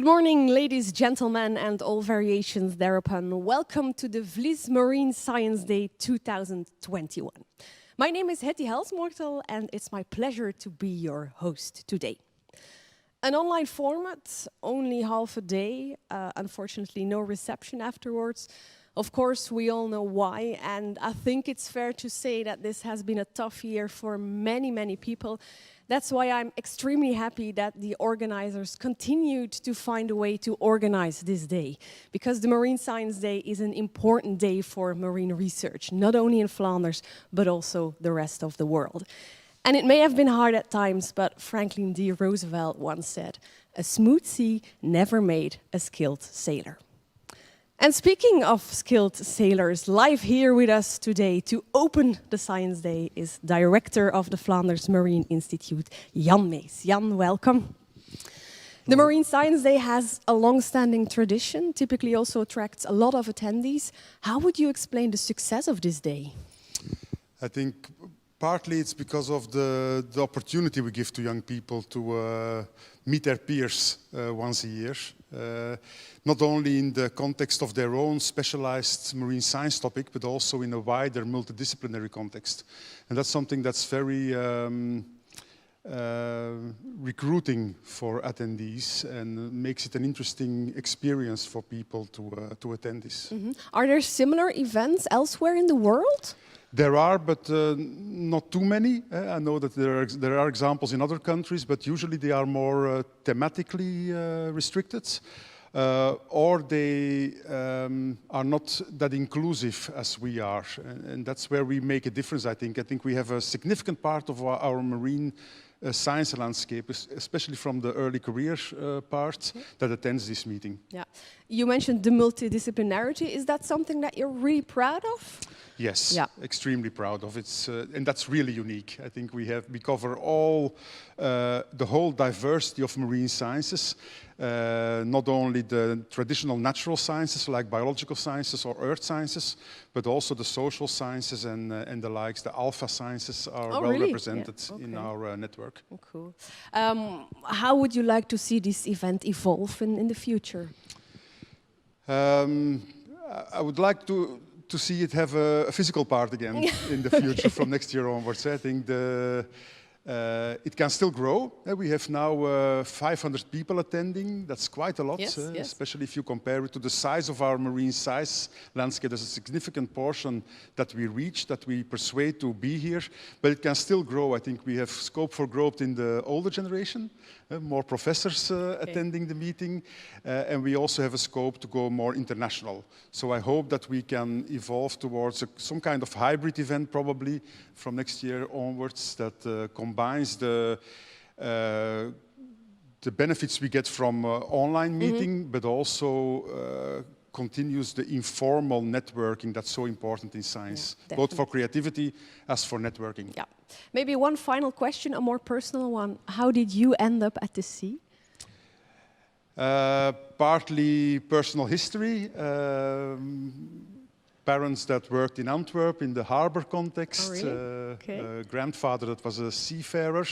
Good morning, ladies, gentlemen, and all variations thereupon. Welcome to the Vliz Marine Science Day 2021. My name is Hetty Helsmortel, and it's my pleasure to be your host today. An online format, only half a day, unfortunately no reception afterwards. Of course, we all know why, and I think it's fair to say that this has been a tough year for many, many people. That's why I'm extremely happy that the organizers continued to find a way to organize this day, because the Marine Science Day is an important day for marine research, not only in Flanders, but also the rest of the world. And it may have been hard at times, but Franklin D. Roosevelt once said, "A smooth sea never made a skilled sailor." And speaking of skilled sailors, live here with us today to open the Science Day is Director of the Flanders Marine Institute, Jan Mees. Jan, welcome. The Marine Science Day has a long-standing tradition, typically also attracts a lot of attendees. How would you explain the success of this day? I think partly it's because of the opportunity we give to young people to meet their peers once a year. Not only in the context of their own specialized marine science topic, but also in a wider multidisciplinary context. And that's something that's very recruiting for attendees and makes it an interesting experience for people to attend this. Mm-hmm. Are there similar events elsewhere in the world? There are, but not too many. I know that there are examples in other countries, but usually they are more thematically restricted, or they are not that inclusive as we are. And that's where we make a difference, I think. I think we have a significant part of our marine science landscape, especially from the early career part, that attends this meeting. Yeah. You mentioned the multidisciplinarity. Is that something that you're really proud of? Yes, yeah. Extremely proud of it, and that's really unique. I think we cover the whole diversity of marine sciences, not only the traditional natural sciences like biological sciences or earth sciences, but also the social sciences and the likes. The alpha sciences are well really? represented in our network. Oh, cool. How would you like to see this event evolve in the future? I would like to see it have a physical part again in the future from next year onwards. I think it can still grow. We have now 500 people attending. That's quite a lot, yes. Especially if you compare it to the size of our marine science landscape. There's a significant portion that we reach, that we persuade to be here, but it can still grow. I think we have scope for growth in the older generation, more professors attending the meeting, and we also have a scope to go more international. So I hope that we can evolve towards some kind of hybrid event probably from next year onwards that combines the benefits we get from online meeting, but also continues the informal networking that's so important in science, both for creativity as for networking. Yeah. Maybe one final question, a more personal one. How did you end up at the sea? Partly personal history. Parents that worked in Antwerp in the harbor context. Oh, really? Grandfather that was a seafarer.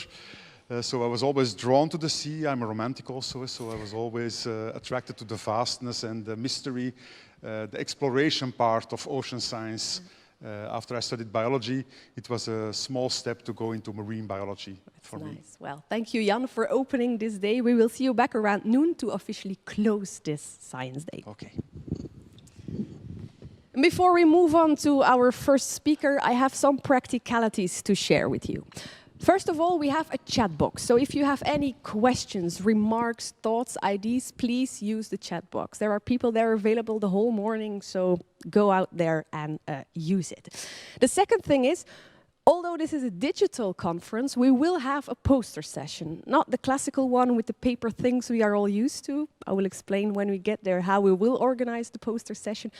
So I was always drawn to the sea. I'm a romantic also, so I was always attracted to the vastness and the mystery, the exploration part of ocean science. After I studied biology, it was a small step to go into marine biology for me. Nice. Well, thank you, Jan, for opening this day. We will see you back around noon to officially close this Science Day. Okay. Before we move on to our first speaker, I have some practicalities to share with you. First of all, we have a chat box. So if you have any questions, remarks, thoughts, ideas, please use the chat box. There are people there available the whole morning, so go out there and use it. The second thing is, although this is a digital conference, we will have a poster session. Not the classical one with the paper things we are all used to. I will explain when we get there how we will organize the poster session.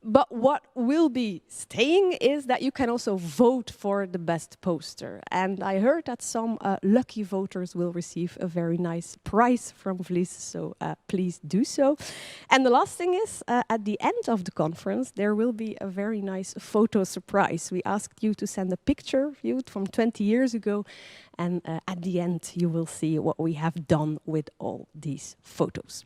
But what will be staying is that you can also vote for the best poster. And I heard that some lucky voters will receive a very nice prize from Vliz, so please do so. And the last thing is, at the end of the conference, there will be a very nice photo surprise. We asked you to send a picture viewed from 20 years ago, and at the end you will see what we have done with all these photos.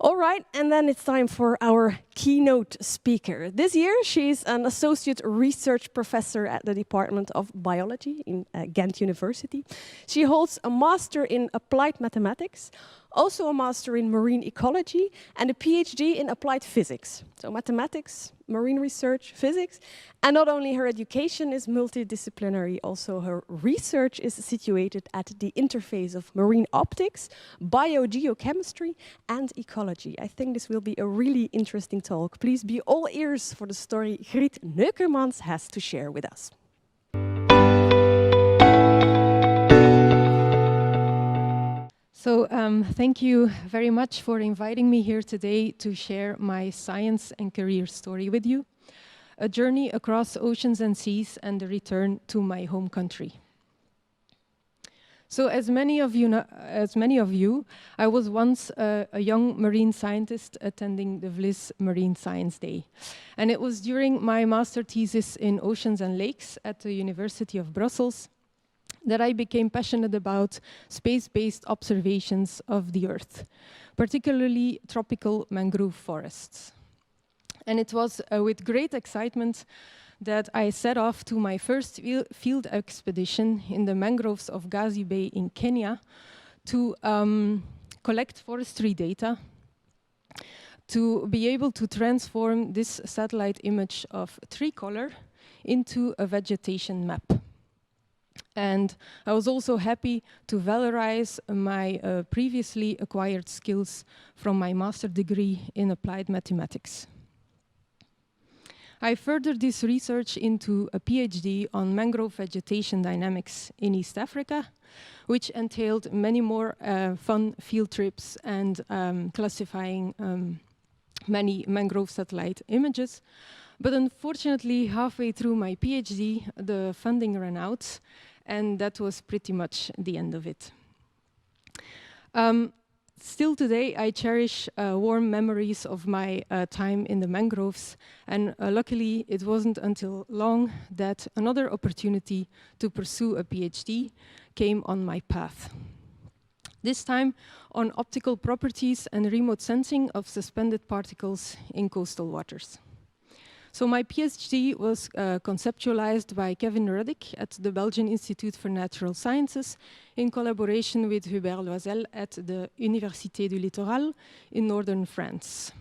All right, and then it's time for our keynote speaker. This year, she's an associate research professor at the Department of Biology in Ghent University. She holds a master in applied mathematics, also a master in marine ecology, and a PhD in applied physics. So mathematics, marine research, physics. And not only her education is multidisciplinary, also her research is situated at the interface of marine optics, biogeochemistry, and ecology. I think this will be a really interesting talk. Please be all ears for the story Griet Neukermans has to share with us. So thank you very much for inviting me here today to share my science and career story with you. A journey across oceans and seas and a return to my home country. So as many of you, I was once a young marine scientist attending the Vliz Marine Science Day. And it was during my master thesis in oceans and lakes at the University of Brussels that I became passionate about space-based observations of the Earth, particularly tropical mangrove forests. And it was with great excitement that I set off to my first field expedition in the mangroves of Gazi Bay in Kenya to collect forestry data, to be able to transform this satellite image of tricolor into a vegetation map. And I was also happy to valorize my previously acquired skills from my master degree in applied mathematics. I furthered this research into a PhD on mangrove vegetation dynamics in East Africa, which entailed many more fun field trips and classifying many mangrove satellite images. But unfortunately, halfway through my PhD, the funding ran out, and that was pretty much the end of it. Still today, I cherish warm memories of my time in the mangroves, and luckily, it wasn't until long that another opportunity to pursue a PhD came on my path. This time on optical properties and remote sensing of suspended particles in coastal waters. So my PhD was conceptualized by Kevin Ruddick at the Belgian Institute for Natural Sciences in collaboration with Hubert Loisel at the Université du Littoral in northern France.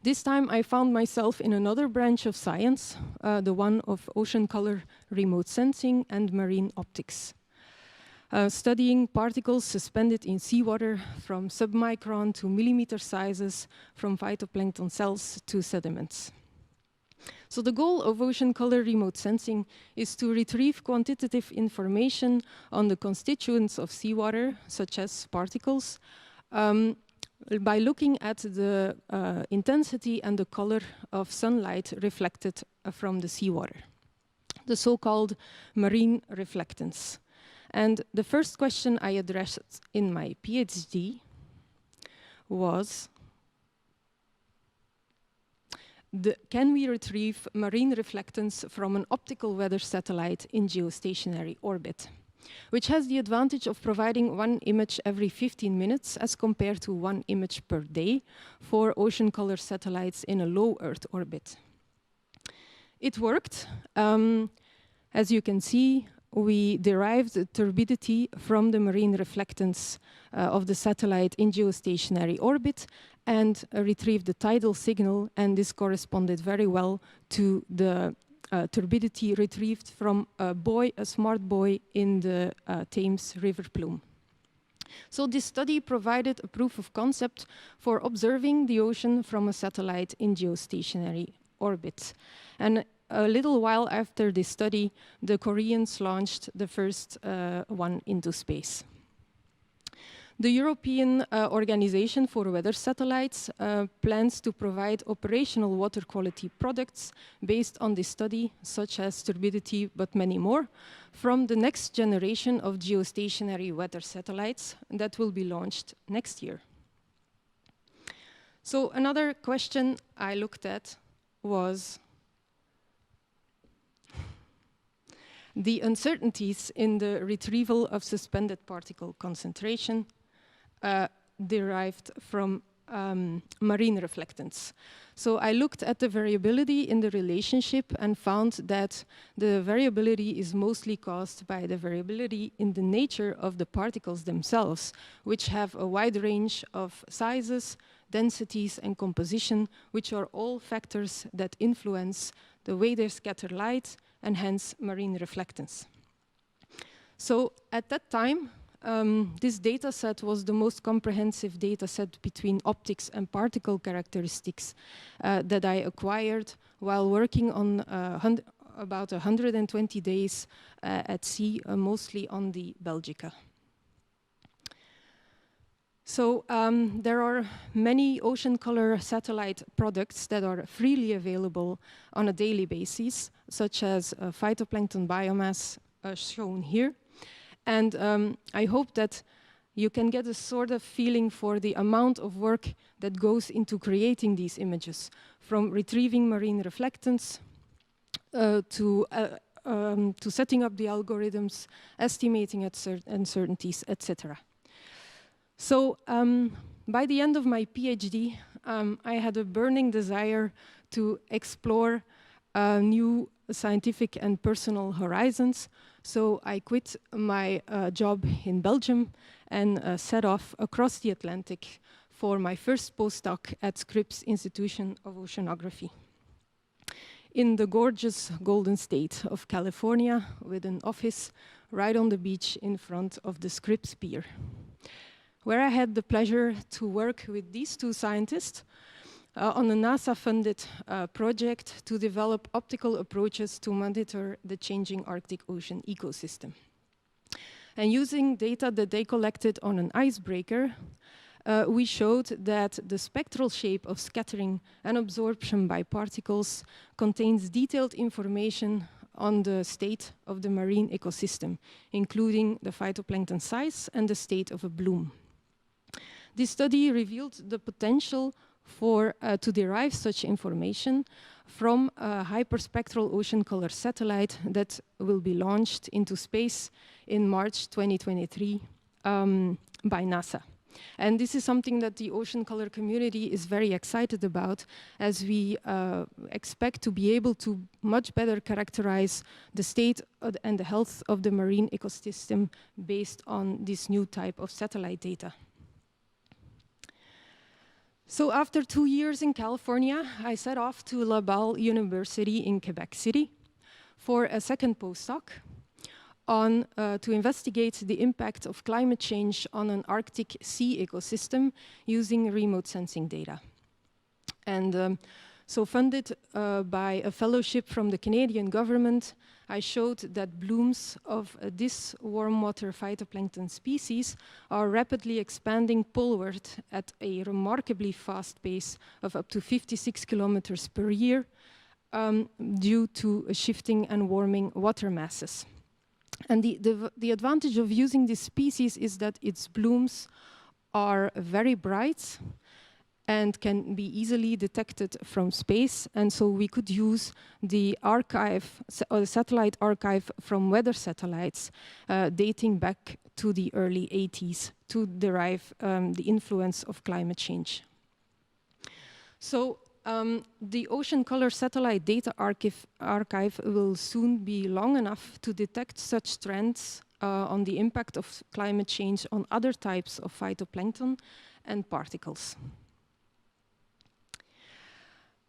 This time I found myself in another branch of science, the one of ocean color remote sensing and marine optics. Studying particles suspended in seawater from submicron to millimeter sizes, from phytoplankton cells to sediments. So the goal of ocean color remote sensing is to retrieve quantitative information on the constituents of seawater, such as particles, by looking at the intensity and the color of sunlight reflected from the seawater, the so-called marine reflectance. And the first question I addressed in my PhD was, can we retrieve marine reflectance from an optical weather satellite in geostationary orbit, which has the advantage of providing one image every 15 minutes as compared to one image per day for ocean color satellites in a low Earth orbit. It worked. As you can see, we derived the turbidity from the marine reflectance of the satellite in geostationary orbit and retrieved the tidal signal, and this corresponded very well to the turbidity retrieved from a smart buoy in the Thames River plume. So this study provided a proof of concept for observing the ocean from a satellite in geostationary orbit. And a little while after this study, the Koreans launched the first one into space. The European Organization for Weather Satellites plans to provide operational water quality products based on this study, such as turbidity, but many more, from the next generation of geostationary weather satellites that will be launched next year. So another question I looked at was the uncertainties in the retrieval of suspended particle concentration derived from marine reflectance. So I looked at the variability in the relationship and found that the variability is mostly caused by the variability in the nature of the particles themselves, which have a wide range of sizes, densities, and composition, which are all factors that influence the way they scatter light and hence marine reflectance. So at that time, this data set was the most comprehensive data set between optics and particle characteristics that I acquired while working on about 120 days at sea, mostly on the Belgica. So there are many ocean color satellite products that are freely available on a daily basis, such as phytoplankton biomass shown here. And I hope that you can get a sort of feeling for the amount of work that goes into creating these images, from retrieving marine reflectance to setting up the algorithms, estimating uncertainties, etc. So by the end of my PhD, I had a burning desire to explore new scientific and personal horizons. So I quit my job in Belgium and set off across the Atlantic for my first postdoc at Scripps Institution of Oceanography in the gorgeous Golden State of California, with an office right on the beach in front of the Scripps Pier, where I had the pleasure to work with these two scientists on a NASA-funded project to develop optical approaches to monitor the changing Arctic Ocean ecosystem. And using data that they collected on an icebreaker, we showed that the spectral shape of scattering and absorption by particles contains detailed information on the state of the marine ecosystem, including the phytoplankton size and the state of a bloom. This study revealed the potential to derive such information from a hyperspectral ocean color satellite that will be launched into space in March 2023 by NASA. And this is something that the ocean color community is very excited about, as we expect to be able to much better characterize the state and the health of the marine ecosystem based on this new type of satellite data. So after 2 years in California, I set off to Laval University in Quebec City for a second postdoc on to investigate the impact of climate change on an Arctic sea ecosystem using remote sensing data. And so funded by a fellowship from the Canadian government, I showed that blooms of this warm water phytoplankton species are rapidly expanding poleward at a remarkably fast pace of up to 56 kilometers per year due to shifting and warming water masses. And the advantage of using this species is that its blooms are very bright and can be easily detected from space. And so we could use the archive, or the satellite archive from weather satellites dating back to the early 80s to derive the influence of climate change. So the Ocean Color Satellite Data Archive will soon be long enough to detect such trends on the impact of climate change on other types of phytoplankton and particles.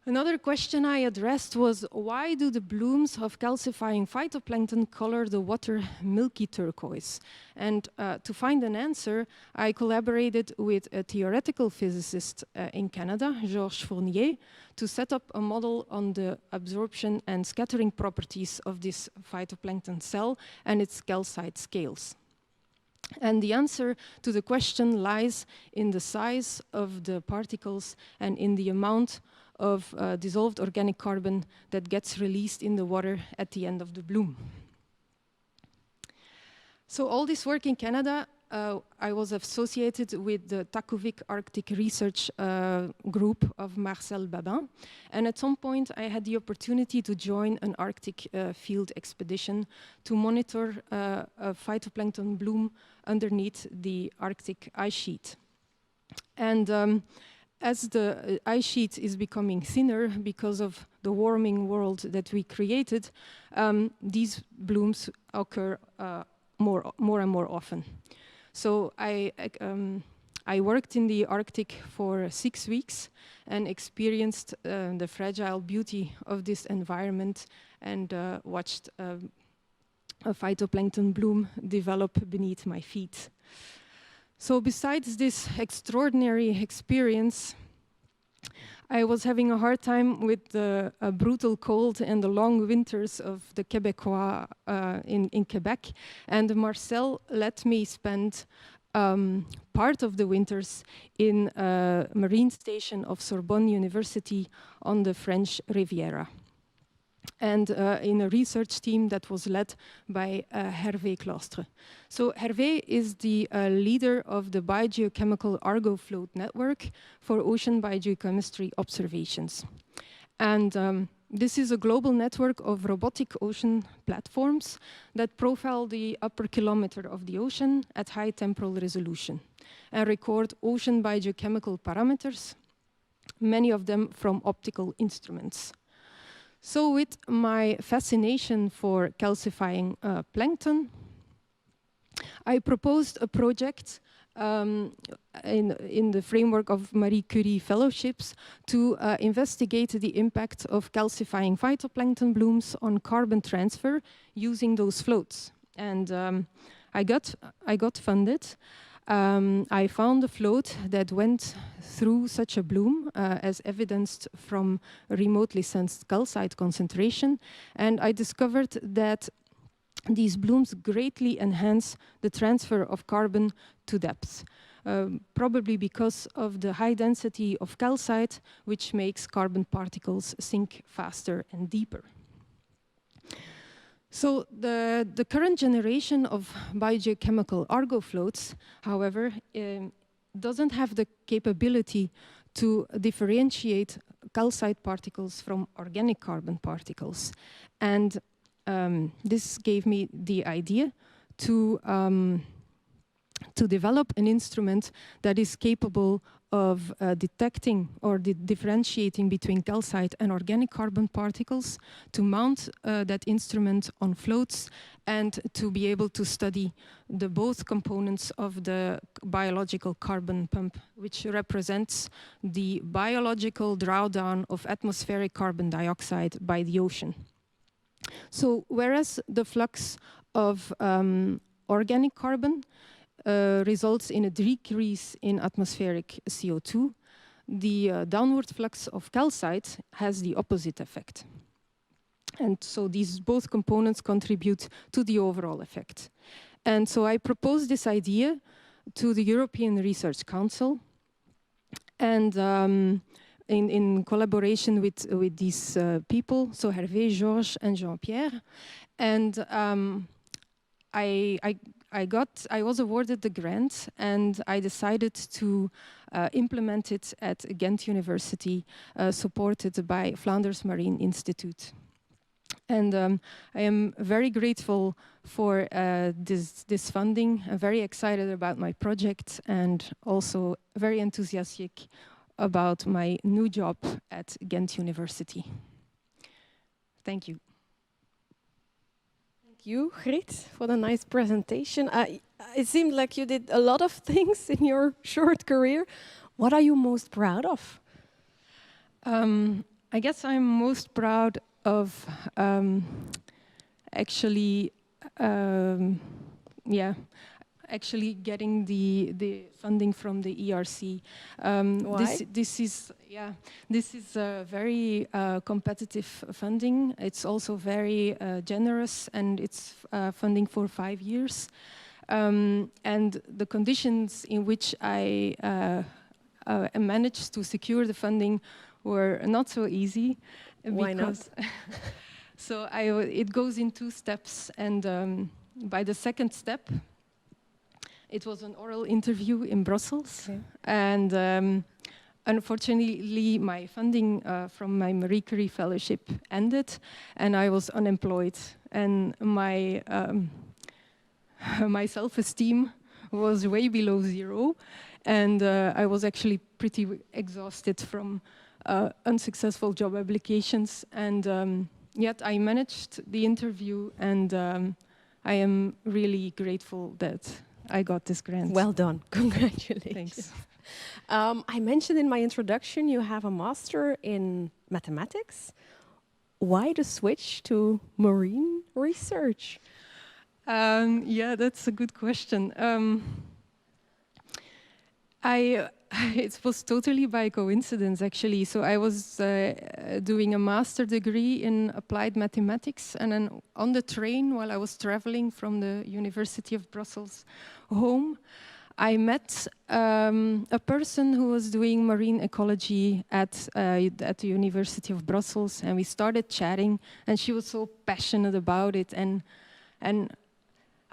Another question I addressed was, why do the blooms of calcifying phytoplankton color the water milky turquoise? And to find an answer, I collaborated with a theoretical physicist in Canada, Georges Fournier, to set up a model on the absorption and scattering properties of this phytoplankton cell and its calcite scales. And the answer to the question lies in the size of the particles and in the amount of dissolved organic carbon that gets released in the water at the end of the bloom. So all this work in Canada, I was associated with the Takovik Arctic Research Group of Marcel Babin. And at some point, I had the opportunity to join an Arctic field expedition to monitor a phytoplankton bloom underneath the Arctic ice sheet. And as the ice sheet is becoming thinner because of the warming world that we created, these blooms occur more and more often. So I worked in the Arctic for 6 weeks and experienced the fragile beauty of this environment and watched a phytoplankton bloom develop beneath my feet. So besides this extraordinary experience, I was having a hard time with the brutal cold and the long winters of the Québécois in Quebec. And Marcel let me spend part of the winters in a marine station of Sorbonne University on the French Riviera. And in a research team that was led by Hervé Claustre. So Hervé is the leader of the Biogeochemical Argo Float Network for Ocean Biogeochemistry Observations. And this is a global network of robotic ocean platforms that profile the upper kilometer of the ocean at high temporal resolution and record ocean biogeochemical parameters, many of them from optical instruments. So with my fascination for calcifying plankton, I proposed a project in the framework of Marie Curie fellowships to investigate the impact of calcifying phytoplankton blooms on carbon transfer using those floats. And I got funded. I found a float that went through such a bloom, as evidenced from remotely sensed calcite concentration, and I discovered that these blooms greatly enhance the transfer of carbon to depth, probably because of the high density of calcite, which makes carbon particles sink faster and deeper. So the current generation of biogeochemical Argo floats, however, doesn't have the capability to differentiate calcite particles from organic carbon particles. And this gave me the idea to develop an instrument that is capable of detecting or differentiating between calcite and organic carbon particles, to mount that instrument on floats, and to be able to study the both components of the biological carbon pump, which represents the biological drawdown of atmospheric carbon dioxide by the ocean. So whereas the flux of organic carbon results in a decrease in atmospheric CO2, the downward flux of calcite has the opposite effect. And so these both components contribute to the overall effect. And so I proposed this idea to the European Research Council, and in collaboration with these people, so Hervé, Georges, and Jean-Pierre. And I was awarded the grant, and I decided to implement it at Ghent University, supported by Flanders Marine Institute. And I am very grateful for this funding. I'm very excited about my project, and also very enthusiastic about my new job at Ghent University. Thank you. Thank you, Griet, for the nice presentation. It seemed like you did a lot of things in your short career. What are you most proud of? I guess I'm most proud of actually getting the funding from the ERC. Why? This is very competitive funding. It's also very generous, and it's funding for 5 years. And the conditions in which I managed to secure the funding were not so easy. Why not? So it goes in 2 steps, and by the second step, it was an oral interview in Brussels, Okay. and unfortunately, my funding from my Marie Curie fellowship ended, and I was unemployed, and my my self-esteem was way below 0, and I was actually pretty exhausted from unsuccessful job applications, and yet I managed the interview, and I am really grateful that I got this grant. Well done. Congratulations. Thanks. I mentioned in my introduction you have a master in mathematics. Why the switch to marine research? Yeah, that's a good question. It was totally by coincidence, actually. So I was doing a master degree in applied mathematics, and then on the train while I was traveling from the University of Brussels home, I met a person who was doing marine ecology at the University of Brussels, and we started chatting, and she was so passionate about it, and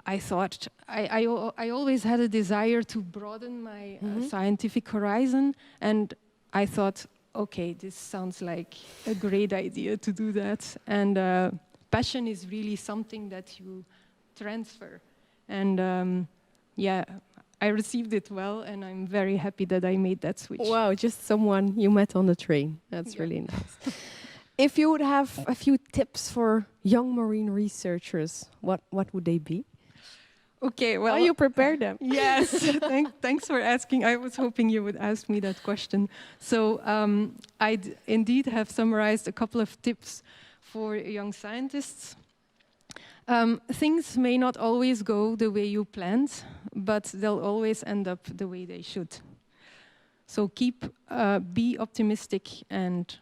I thought I always had a desire to broaden my scientific horizon, and I thought, okay, this sounds like a great idea to do that. And passion is really something that you transfer. And yeah, I received it well, and I'm very happy that I made that switch. Wow, just someone you met on the train. That's really nice. If you would have a few tips for young marine researchers, what would they be? Okay, well, you prepare them. Yes, thanks for asking. I was hoping you would ask me that question. So I indeed have summarized a couple of tips for young scientists. Things may not always go the way you planned, but they'll always end up the way they should. So be optimistic, and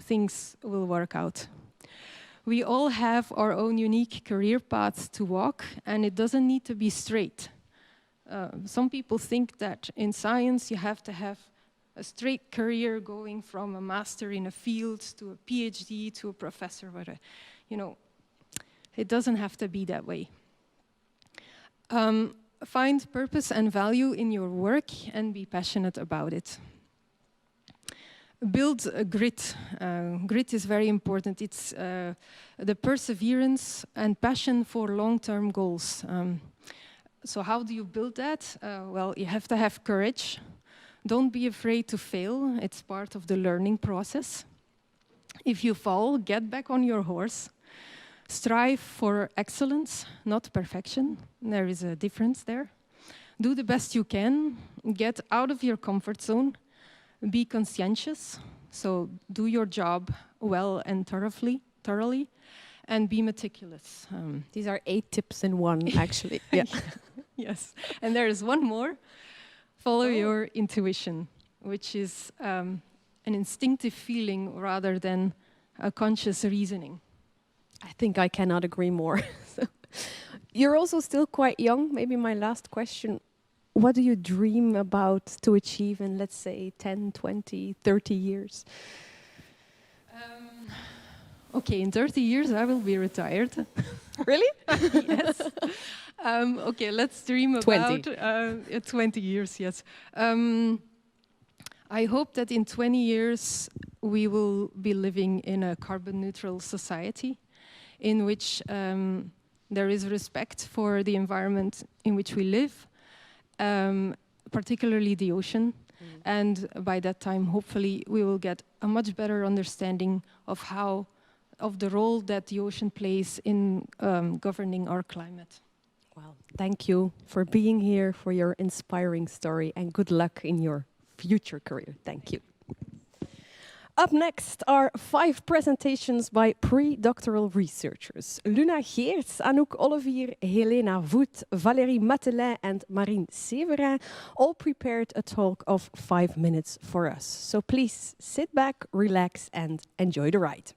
things will work out. We all have our own unique career paths to walk, and it doesn't need to be straight. Some people think that in science you have to have a straight career going from a master in a field to a PhD to a professor, but it doesn't have to be that way. Find purpose and value in your work and be passionate about it. Build a grit. Grit is very important. It's the perseverance and passion for long-term goals. So how do you build that? Well, you have to have courage. Don't be afraid to fail. It's part of the learning process. If you fall, get back on your horse. Strive for excellence, not perfection. There is a difference there. Do the best you can. Get out of your comfort zone. Be conscientious, so do your job well and thoroughly, and be meticulous. These are 8 tips in one, actually. Yeah. Yes, and there is one more. Follow your intuition, which is an instinctive feeling rather than a conscious reasoning. I think I cannot agree more. You're also still quite young. Maybe my last question. What do you dream about to achieve in, let's say, 10, 20, 30 years? Okay, in 30 years I will be retired. Really? Yes. Okay, let's dream about 20 years, yes. I hope that in 20 years we will be living in a carbon neutral society in which there is respect for the environment in which we live, particularly the ocean. And by that time, hopefully, we will get a much better understanding of the role that the ocean plays in governing our climate. Well, thank you for being here, for your inspiring story, and good luck in your future career. Thank you. Up next are 5 presentations by pre-doctoral researchers. Luna Geerts, Anouk Olivier, Helena Voet, Valérie Matelin and Marine Severin all prepared a talk of 5 minutes for us. So please sit back, relax and enjoy the ride.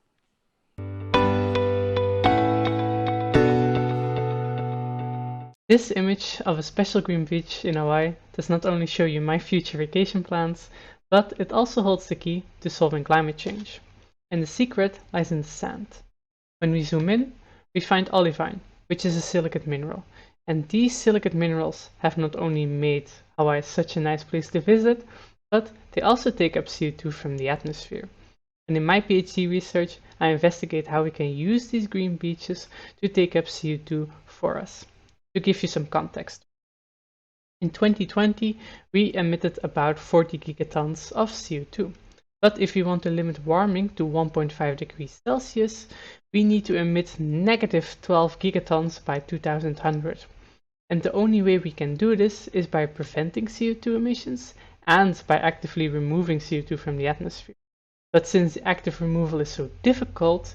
This image of a special green beach in Hawaii does not only show you my future vacation plans, but it also holds the key to solving climate change. And the secret lies in the sand. When we zoom in, we find olivine, which is a silicate mineral. And these silicate minerals have not only made Hawaii such a nice place to visit, but they also take up CO2 from the atmosphere. And in my PhD research, I investigate how we can use these green beaches to take up CO2 for us. To give you some context, in 2020, we emitted about 40 gigatons of CO2. But if we want to limit warming to 1.5 degrees Celsius, we need to emit negative 12 gigatons by 2100. And the only way we can do this is by preventing CO2 emissions and by actively removing CO2 from the atmosphere. But since active removal is so difficult,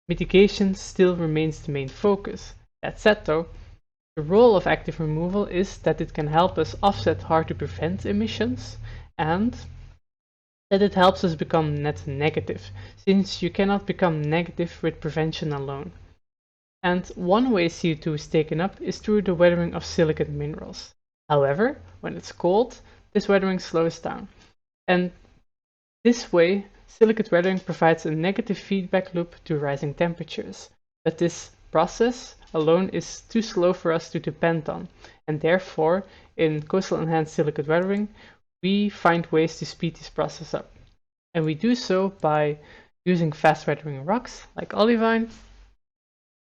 mitigation still remains the main focus. That said though, the role of active removal is that it can help us offset hard to prevent emissions and that it helps us become net negative, since you cannot become negative with prevention alone. And one way CO2 is taken up is through the weathering of silicate minerals. However, when it's cold, this weathering slows down. And this way, silicate weathering provides a negative feedback loop to rising temperatures. But this process alone is too slow for us to depend on. And therefore, in coastal enhanced silicate weathering, we find ways to speed this process up. And we do so by using fast weathering rocks like olivine,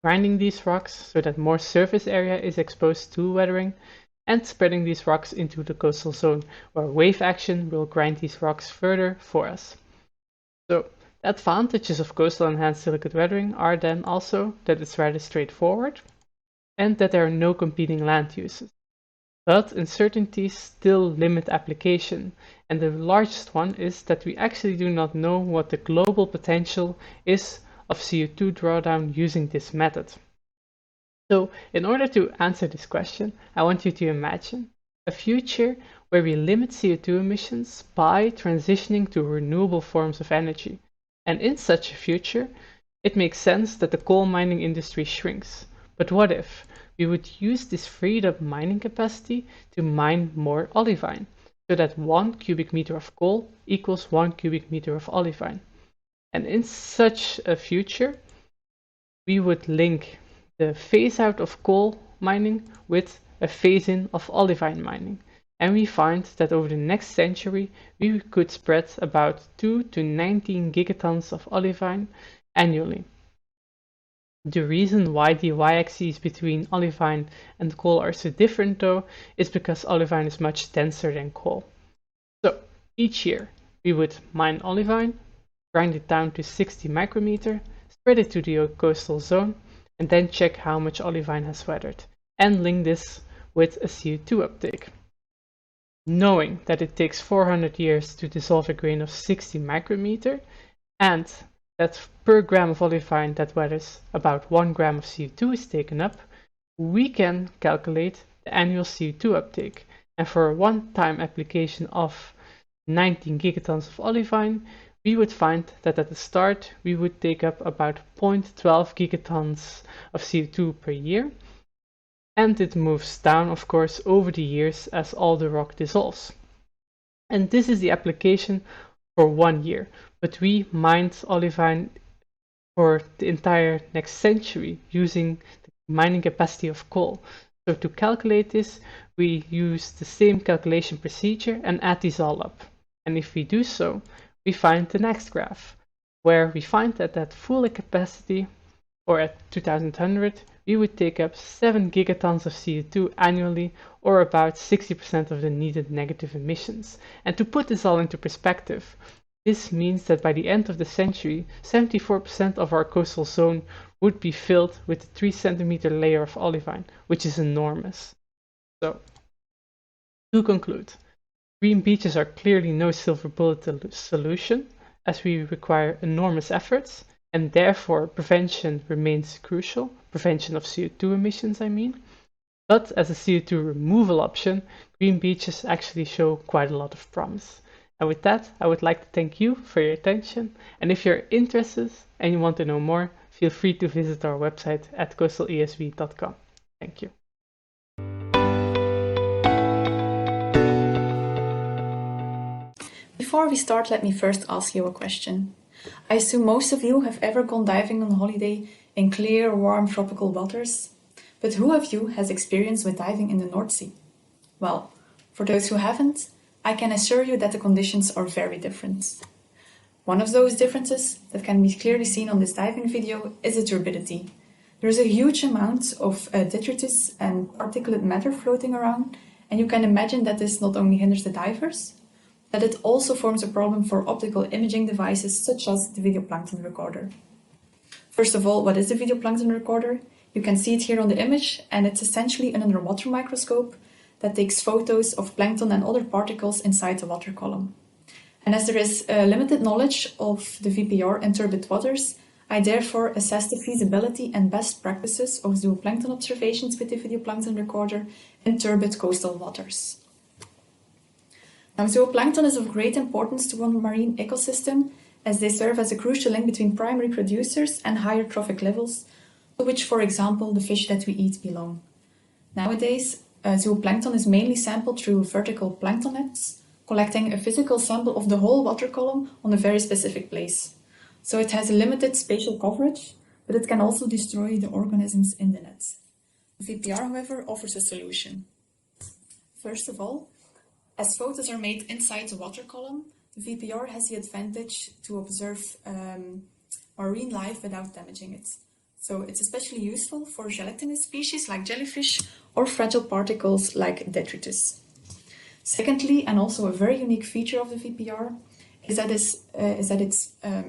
grinding these rocks so that more surface area is exposed to weathering, and spreading these rocks into the coastal zone where wave action will grind these rocks further for us. So the advantages of coastal enhanced silicate weathering are then also that it's rather straightforward and that there are no competing land uses. But uncertainties still limit application, and the largest one is that we actually do not know what the global potential is of CO2 drawdown using this method. So in order to answer this question, I want you to imagine a future where we limit CO2 emissions by transitioning to renewable forms of energy. And in such a future, it makes sense that the coal mining industry shrinks. But what if we would use this freed up mining capacity to mine more olivine, so that 1 cubic meter of coal equals 1 cubic meter of olivine? And in such a future, we would link the phase out of coal mining with a phase in of olivine mining. And we find that over the next century, we could spread about 2 to 19 gigatons of olivine annually. The reason why the y-axes between olivine and coal are so different though is because olivine is much denser than coal. So each year we would mine olivine, grind it down to 60 micrometer, spread it to the coastal zone, and then check how much olivine has weathered, and link this with a CO2 uptake. Knowing that it takes 400 years to dissolve a grain of 60 micrometer, and that per gram of olivine that weathers about 1 gram of CO2 is taken up, we can calculate the annual CO2 uptake. And for a one-time application of 19 gigatons of olivine, we would find that at the start we would take up about 0.12 gigatons of CO2 per year, and it moves down of course over the years as all the rock dissolves. And this is the application for 1 year, but we mined olivine for the entire next century using the mining capacity of coal. So to calculate this, we use the same calculation procedure and add these all up. And if we do so, we find the next graph, where we find that at full capacity, or at 2100, we would take up 7 gigatons of CO2 annually, or about 60% of the needed negative emissions. And to put this all into perspective, this means that by the end of the century, 74% of our coastal zone would be filled with a 3 centimeter layer of olivine, which is enormous. So, to conclude, green beaches are clearly no silver bullet solution, as we require enormous efforts, and therefore prevention remains crucial, prevention of CO2 emissions I mean. But as a CO2 removal option, green beaches actually show quite a lot of promise. And with that, I would like to thank you for your attention, and if you're interested and you want to know more, feel free to visit our website at coastalesv.com. Thank you. before we start, let me first ask you a question. I assume most of you have ever gone diving on holiday in clear, warm, tropical waters. But who of you has experience with diving in the North Sea? Well, for those who haven't, I can assure you that the conditions are very different. One of those differences that can be clearly seen on this diving video is the turbidity. There is a huge amount of detritus and particulate matter floating around, and you can imagine that this not only hinders the divers, but it also forms a problem for optical imaging devices such as the Videoplankton recorder. First of all, what is the Videoplankton recorder? You can see it here on the image, and it's essentially an underwater microscope that takes photos of plankton and other particles inside the water column. And as there is limited knowledge of the VPR in turbid waters, I therefore assess the feasibility and best practices of zooplankton observations with the Videoplankton recorder in turbid coastal waters. Now, zooplankton is of great importance to one marine ecosystem, as they serve as a crucial link between primary producers and higher trophic levels, to which, for example, the fish that we eat belong. Nowadays, zooplankton is mainly sampled through vertical plankton nets, collecting a physical sample of the whole water column on a very specific place. So it has a limited spatial coverage, but it can also destroy the organisms in the net. VPR, however, offers a solution. First of all, as photos are made inside the water column, the VPR has the advantage to observe marine life without damaging it. So it's especially useful for gelatinous species like jellyfish or fragile particles like detritus. Secondly, and also a very unique feature of the VPR, is that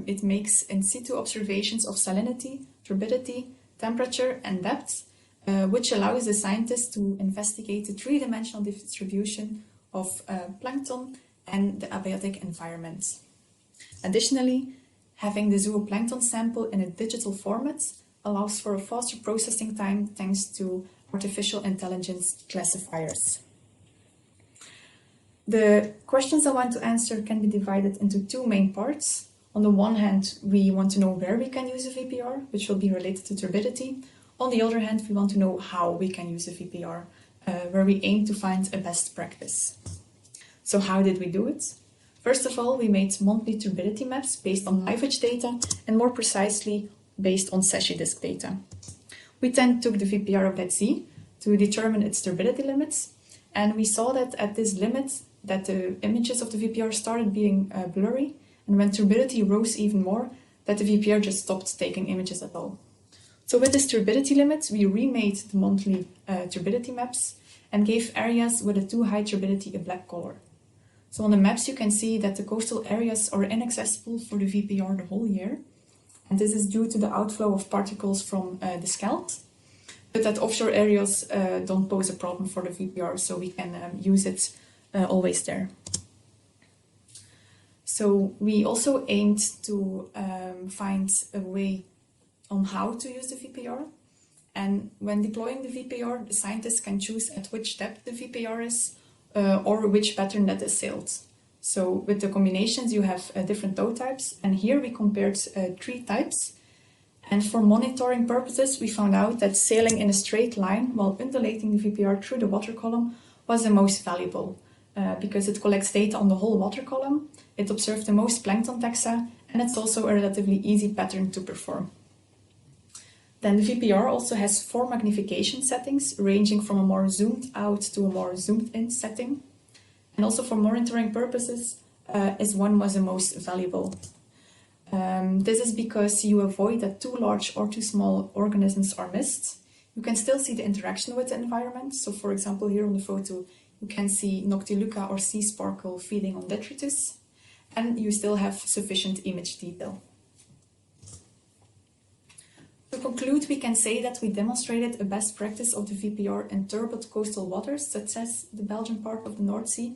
it makes in situ observations of salinity, turbidity, temperature, and depth, which allows the scientists to investigate the three-dimensional distribution of plankton and the abiotic environment. Additionally, having the zooplankton sample in a digital format allows for a faster processing time thanks to artificial intelligence classifiers. The questions I want to answer can be divided into two main parts. On the one hand, we want to know where we can use a VPR, which will be related to turbidity. On the other hand, we want to know how we can use a VPR, where we aim to find a best practice. So how did we do it? First of all, we made monthly turbidity maps based on liveage data and more precisely based on Sashi disk data. We then took the VPR of that sea to determine its turbidity limits, and we saw that at this limit that the images of the VPR started being blurry, and when turbidity rose even more, that the VPR just stopped taking images at all. So with this turbidity limit, we remade the monthly turbidity maps and gave areas with a too high turbidity a black color. So on the maps you can see that the coastal areas are inaccessible for the VPR the whole year, and this is due to the outflow of particles from the scalp, but that offshore areas don't pose a problem for the VPR, so we can use it always there. So we also aimed to find a way on how to use the VPR, and when deploying the VPR, the scientists can choose at which depth the VPR is or which pattern that is sailed. So with the combinations you have different tow types, and here we compared 3 types. And for monitoring purposes, we found out that sailing in a straight line while undulating the VPR through the water column was the most valuable, because it collects data on the whole water column, it observed the most plankton taxa, and it's also a relatively easy pattern to perform. Then the VPR also has 4 magnification settings, ranging from a more zoomed out to a more zoomed in setting. And also for monitoring purposes, S1 was the most valuable. This is because you avoid that too large or too small organisms are missed. You can still see the interaction with the environment. So for example, here on the photo, you can see Noctiluca or sea sparkle feeding on detritus, and you still have sufficient image detail. To conclude, we can say that we demonstrated a best practice of the VPR in turbid coastal waters, such as the Belgian part of the North Sea.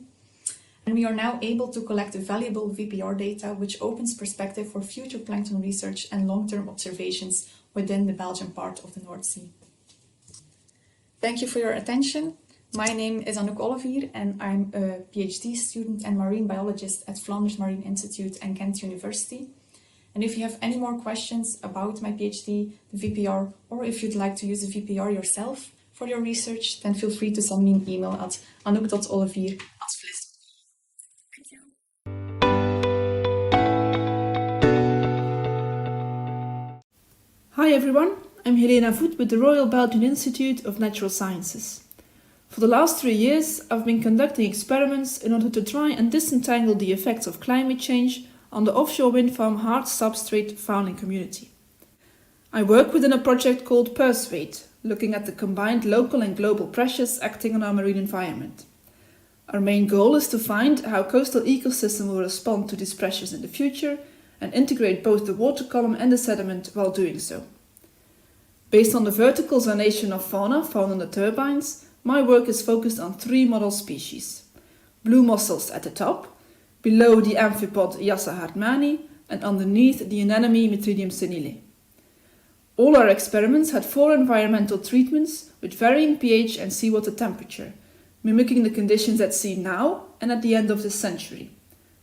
And we are now able to collect valuable VPR data, which opens perspective for future plankton research and long-term observations within the Belgian part of the North Sea. Thank you for your attention. My name is Anouk Olivier, and I'm a PhD student and marine biologist at Flanders Marine Institute and Ghent University. And if you have any more questions about my PhD, the VPR, or if you'd like to use the VPR yourself for your research, then feel free to send me an email at anouk.olivier@vliz.com. Thank you. Hi everyone, I'm Helena Voet with the Royal Belgian Institute of Natural Sciences. For the last 3 years, I've been conducting experiments in order to try and disentangle the effects of climate change on the offshore wind farm hard substrate fouling community. I work within a project called Persuade, looking at the combined local and global pressures acting on our marine environment. Our main goal is to find how coastal ecosystems will respond to these pressures in the future and integrate both the water column and the sediment while doing so. Based on the vertical zonation of fauna found on the turbines, my work is focused on 3 model species. Blue mussels at the top, below the amphipod Yassa hardmani, and underneath the anemone Mitridium senile. All our experiments had 4 environmental treatments with varying pH and seawater temperature, mimicking the conditions at sea now and at the end of this century.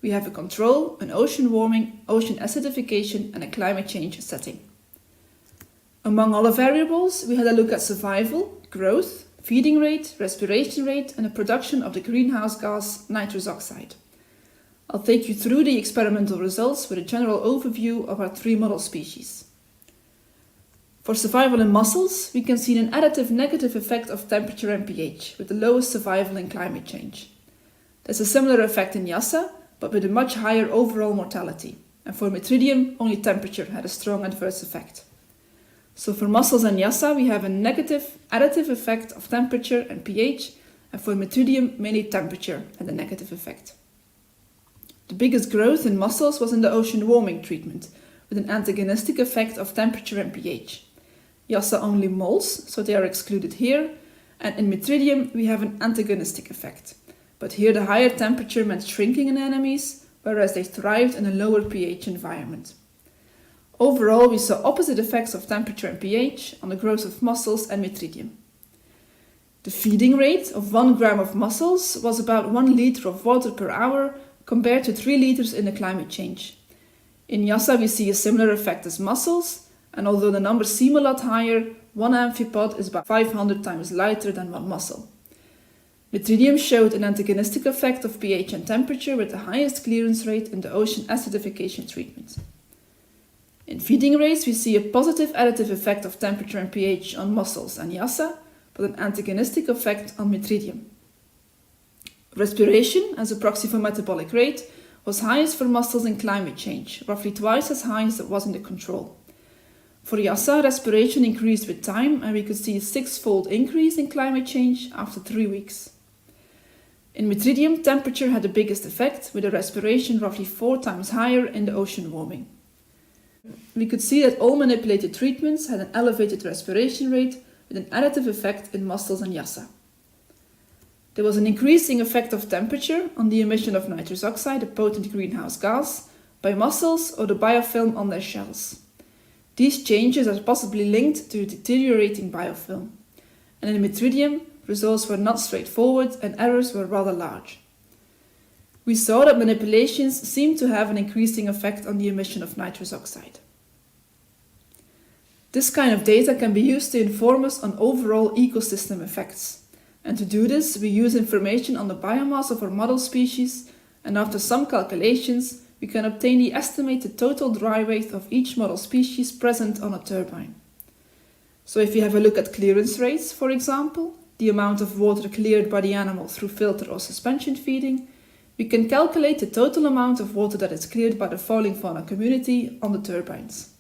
We have a control, an ocean warming, ocean acidification, and a climate change setting. Among other variables, we had a look at survival, growth, feeding rate, respiration rate, and the production of the greenhouse gas nitrous oxide. I'll take you through the experimental results with a general overview of our 3 model species. For survival in mussels, we can see an additive negative effect of temperature and pH, with the lowest survival in climate change. There's a similar effect in Yassa, but with a much higher overall mortality. And for Mitridium, only temperature had a strong adverse effect. So for mussels and Yassa, we have a negative additive effect of temperature and pH, and for Mitridium, mainly temperature had a negative effect. The biggest growth in mussels was in the ocean warming treatment, with an antagonistic effect of temperature and pH. Yassa only moles, so they are excluded here, and in Mitridium we have an antagonistic effect. But here the higher temperature meant shrinking anemones, whereas they thrived in a lower pH environment. Overall, we saw opposite effects of temperature and pH on the growth of mussels and Mitridium. The feeding rate of 1 gram of mussels was about 1 liter of water per hour compared to 3 liters in the climate change. In Yassa we see a similar effect as mussels, and although the numbers seem a lot higher, 1 amphipod is about 500 times lighter than 1 mussel. Mitridium showed an antagonistic effect of pH and temperature with the highest clearance rate in the ocean acidification treatment. In feeding rates, we see a positive additive effect of temperature and pH on mussels and Yassa, but an antagonistic effect on Mitridium. Respiration, as a proxy for metabolic rate, was highest for mussels in climate change, roughly twice as high as it was in the control. For Yassa, respiration increased with time, and we could see a 6-fold increase in climate change after 3 weeks. In Mitridium, temperature had the biggest effect, with a respiration roughly 4 times higher in the ocean warming. We could see that all manipulated treatments had an elevated respiration rate with an additive effect in mussels and Yassa. There was an increasing effect of temperature on the emission of nitrous oxide, a potent greenhouse gas, by mussels or the biofilm on their shells. These changes are possibly linked to deteriorating biofilm. And in Mitridium, results were not straightforward and errors were rather large. We saw that manipulations seemed to have an increasing effect on the emission of nitrous oxide. This kind of data can be used to inform us on overall ecosystem effects. And to do this, we use information on the biomass of our model species, and after some calculations, we can obtain the estimated total dry weight of each model species present on a turbine. So if you have a look at clearance rates, for example, the amount of water cleared by the animal through filter or suspension feeding, we can calculate the total amount of water that is cleared by the fouling fauna community on the turbines.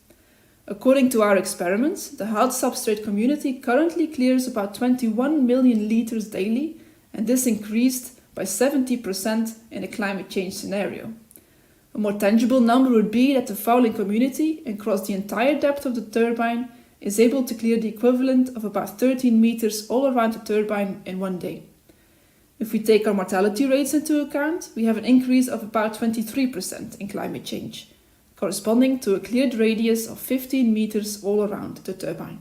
According to our experiments, the hard substrate community currently clears about 21 million liters daily, and this increased by 70% in a climate change scenario. A more tangible number would be that the fouling community, across the entire depth of the turbine, is able to clear the equivalent of about 13 meters all around the turbine in 1 day. If we take our mortality rates into account, we have an increase of about 23% in climate change, corresponding to a cleared radius of 15 meters all around the turbine.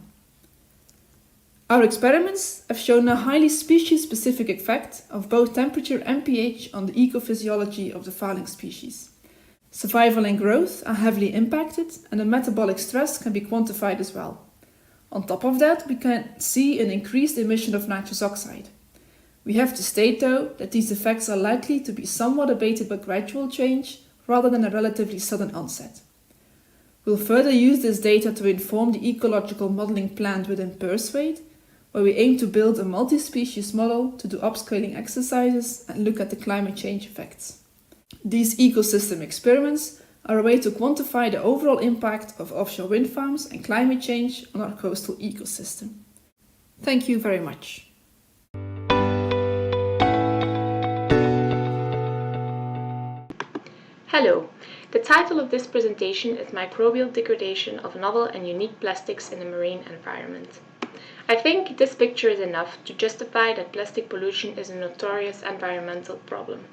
Our experiments have shown a highly species-specific effect of both temperature and pH on the ecophysiology of the fouling species. Survival and growth are heavily impacted, and the metabolic stress can be quantified as well. On top of that, we can see an increased emission of nitrous oxide. We have to state, though, that these effects are likely to be somewhat abated by gradual change rather than a relatively sudden onset. We'll further use this data to inform the ecological modeling planned within Persuade, where we aim to build a multi-species model to do upscaling exercises and look at the climate change effects. These ecosystem experiments are a way to quantify the overall impact of offshore wind farms and climate change on our coastal ecosystem. Thank you very much. Hello. The title of this presentation is Microbial Degradation of Novel and Unique Plastics in the Marine Environment. I think this picture is enough to justify that plastic pollution is a notorious environmental problem.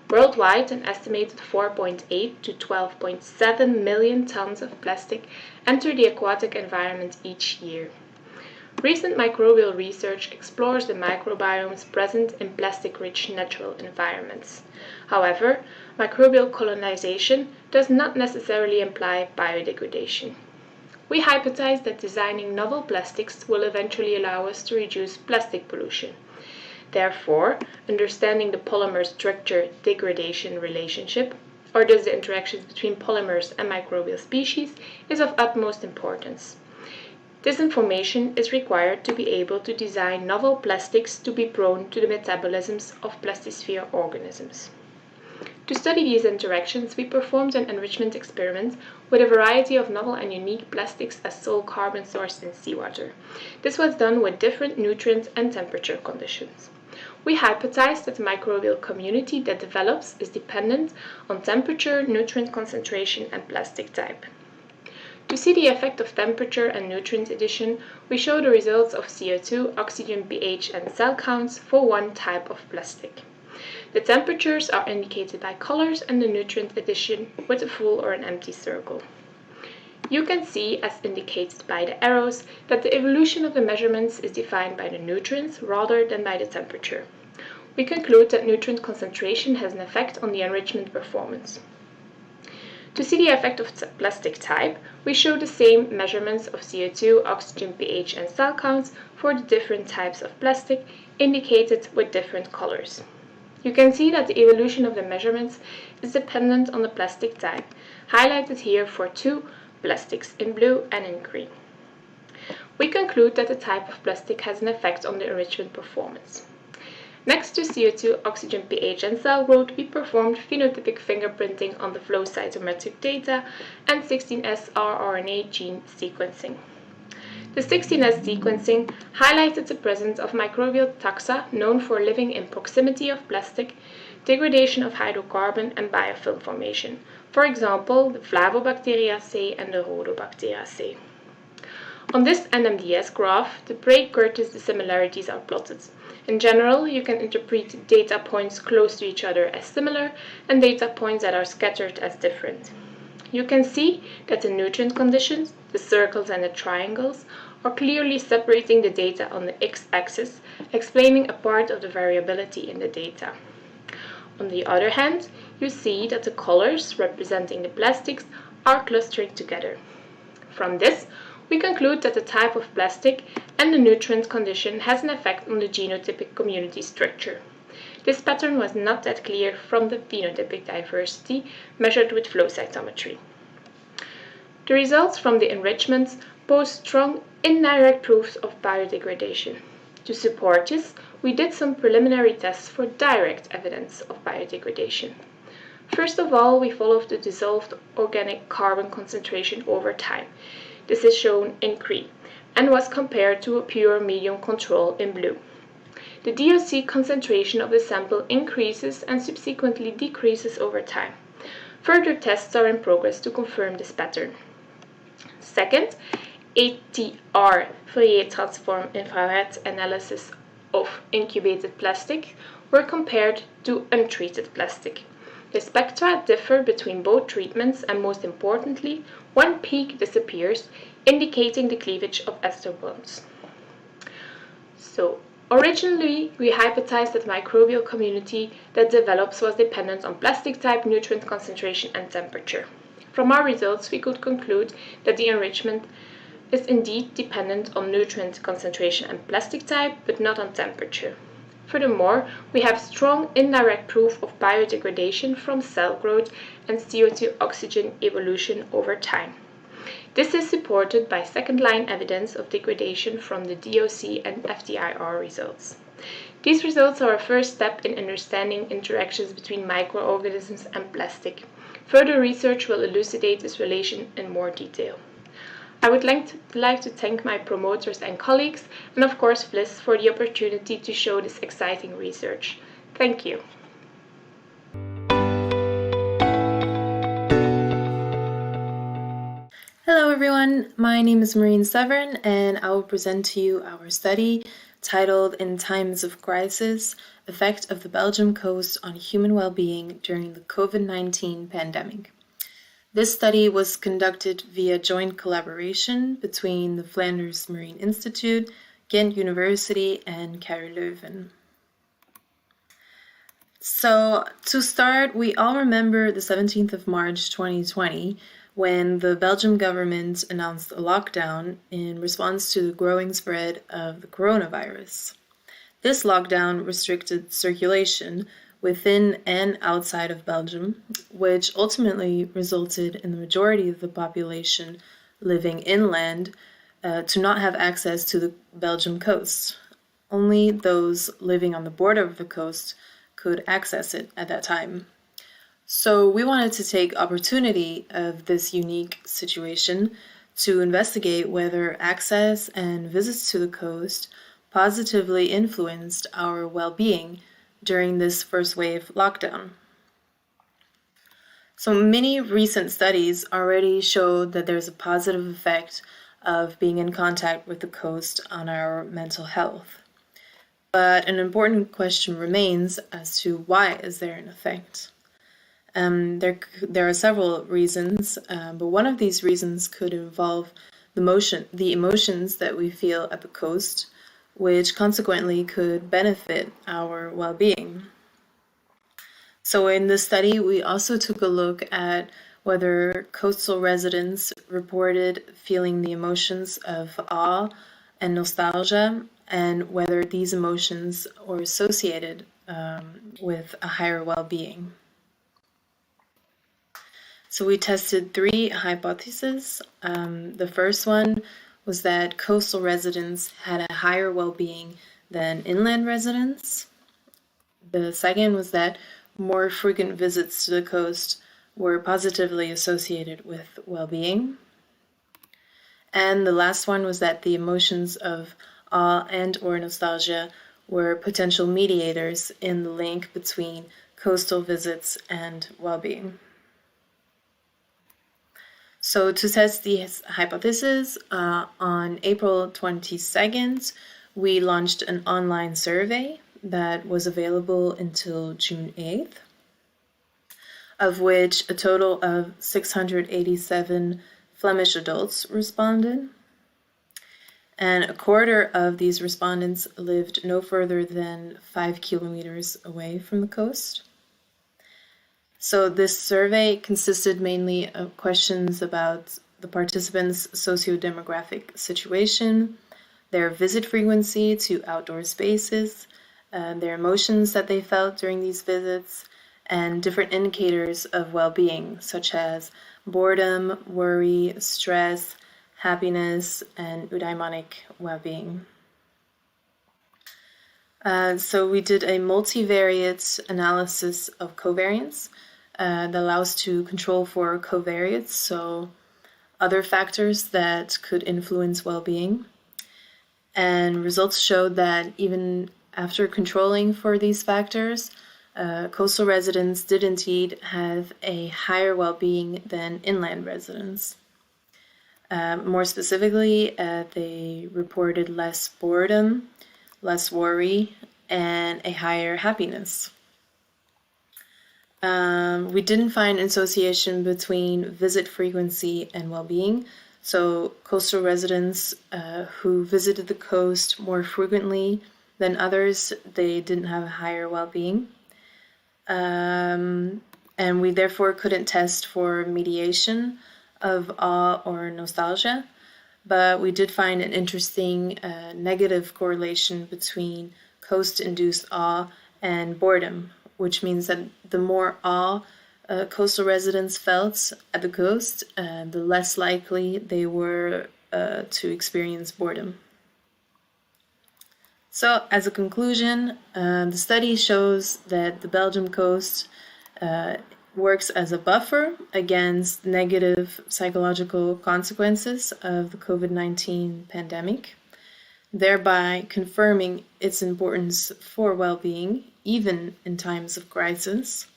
Worldwide, an estimated 4.8 to 12.7 million tons of plastic enter the aquatic environment each year. Recent microbial research explores the microbiomes present in plastic-rich natural environments. However, microbial colonization does not necessarily imply biodegradation. We hypothesize that designing novel plastics will eventually allow us to reduce plastic pollution. Therefore, understanding the polymer structure-degradation relationship, or thus the interactions between polymers and microbial species, is of utmost importance. This information is required to be able to design novel plastics to be prone to the metabolisms of plastisphere organisms. To study these interactions, we performed an enrichment experiment with a variety of novel and unique plastics as sole carbon sourced in seawater. This was done with different nutrient and temperature conditions. We hypothesized that the microbial community that develops is dependent on temperature, nutrient concentration, and plastic type. To see the effect of temperature and nutrient addition, we show the results of CO2, oxygen pH, and cell counts for one type of plastic. The temperatures are indicated by colors and the nutrient addition with a full or an empty circle. You can see, as indicated by the arrows, that the evolution of the measurements is defined by the nutrients rather than by the temperature. We conclude that nutrient concentration has an effect on the enrichment performance. To see the effect of plastic type, we show the same measurements of CO2, oxygen pH, and cell counts for the different types of plastic, indicated with different colors. You can see that the evolution of the measurements is dependent on the plastic type, highlighted here for two plastics in blue and in green. We conclude that the type of plastic has an effect on the enrichment performance. Next to CO2, oxygen pH, and cell growth, we performed phenotypic fingerprinting on the flow cytometric data and 16S rRNA gene sequencing. The 16S sequencing highlighted the presence of microbial taxa known for living in proximity of plastic, degradation of hydrocarbon, and biofilm formation, for example, the Flavobacteriaceae and the Rhodobacteriaceae. On this NMDS graph, the Bray-Curtis dissimilarities are plotted. In general, you can interpret data points close to each other as similar and data points that are scattered as different. You can see that the nutrient conditions, the circles and the triangles, are clearly separating the data on the x-axis, explaining a part of the variability in the data. On the other hand, you see that the colors representing the plastics are clustering together. From this, we conclude that the type of plastic and the nutrient condition has an effect on the genotypic community structure. This pattern was not that clear from the phenotypic diversity measured with flow cytometry. The results from the enrichments pose strong indirect proofs of biodegradation. To support this, we did some preliminary tests for direct evidence of biodegradation. First of all, we followed the dissolved organic carbon concentration over time. This is shown in green and was compared to a pure medium control in blue. The DOC concentration of the sample increases and subsequently decreases over time. Further tests are in progress to confirm this pattern. Second, ATR Fourier transform infrared analysis of incubated plastic were compared to untreated plastic. The spectra differ between both treatments, and most importantly, one peak disappears, indicating the cleavage of ester bonds. So, originally, we hypothesized that the microbial community that develops was dependent on plastic type, nutrient concentration, and temperature. From our results, we could conclude that the enrichment is indeed dependent on nutrient concentration and plastic type, but not on temperature. Furthermore, we have strong indirect proof of biodegradation from cell growth and CO2 oxygen evolution over time. This is supported by second-line evidence of degradation from the DOC and FTIR results. These results are a first step in understanding interactions between microorganisms and plastic. Further research will elucidate this relation in more detail. I would like to thank my promoters and colleagues, and of course Vliz, for the opportunity to show this exciting research. Thank you. Hello everyone, my name is Maureen Severin and I will present to you our study titled In Times of Crisis, Effect of the Belgium Coast on Human Well-Being During the COVID-19 Pandemic. This study was conducted via joint collaboration between the Flanders Marine Institute, Ghent University and KU Leuven. So to start, we all remember the 17th of March 2020 when the Belgian government announced a lockdown in response to the growing spread of the coronavirus. This lockdown restricted circulation within and outside of Belgium, which ultimately resulted in the majority of the population living inland to not have access to the Belgian coast. Only those living on the border of the coast could access it at that time. So we wanted to take opportunity of this unique situation to investigate whether access and visits to the coast positively influenced our well-being during this first wave lockdown. So many recent studies already showed that there's a positive effect of being in contact with the coast on our mental health. But an important question remains as to why is there an effect? There are several reasons, but one of these reasons could involve the emotions that we feel at the coast, which consequently could benefit our well-being. So in this study, we also took a look at whether coastal residents reported feeling the emotions of awe and nostalgia, and whether these emotions are associated with a higher well-being. So we tested 3 hypotheses. The first one was that coastal residents had a higher well-being than inland residents. The second was that more frequent visits to the coast were positively associated with well-being. And the last one was that the emotions of awe and or nostalgia were potential mediators in the link between coastal visits and well-being. So to test these hypotheses, on April 22nd, we launched an online survey that was available until June 8th, of which a total of 687 Flemish adults responded. And a quarter of these respondents lived no further than 5 kilometers away from the coast. So this survey consisted mainly of questions about the participants' socio-demographic situation, their visit frequency to outdoor spaces, their emotions that they felt during these visits, and different indicators of well-being, such as boredom, worry, stress, happiness, and eudaimonic well-being. So we did a multivariate analysis of covariance that allows to control for covariates, so other factors that could influence well-being. And results showed that even after controlling for these factors, coastal residents did indeed have a higher well-being than inland residents. More specifically, they reported less boredom, less worry, and a higher happiness. We didn't find an association between visit frequency and well-being. So coastal residents who visited the coast more frequently than others, they didn't have a higher well-being. And we therefore couldn't test for mediation of awe or nostalgia, but we did find an interesting negative correlation between coast-induced awe and boredom, which means that the more awe coastal residents felt at the coast, the less likely they were to experience boredom. So, as a conclusion, the study shows that the Belgium coast works as a buffer against negative psychological consequences of the COVID-19 pandemic, thereby confirming its importance for well-being, even in times of crisis.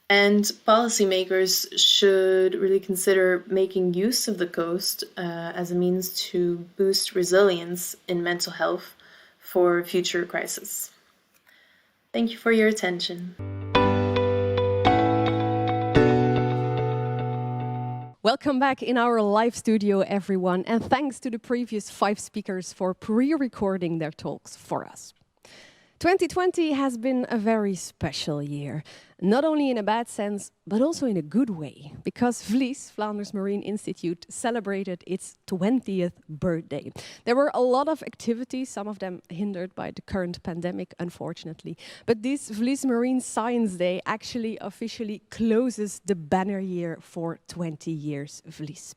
And policymakers should really consider making use of the coast as a means to boost resilience in mental health for future crises. Thank you for your attention. Welcome back in our live studio, everyone, and thanks to the previous 5 speakers for pre-recording their talks for us. 2020 has been a very special year, not only in a bad sense, but also in a good way, because Vliz, Vlaanders Marine Institute, celebrated its 20th birthday. There were a lot of activities, some of them hindered by the current pandemic, unfortunately. But this Vliz Marine Science Day actually officially closes the banner year for 20 years Vliz.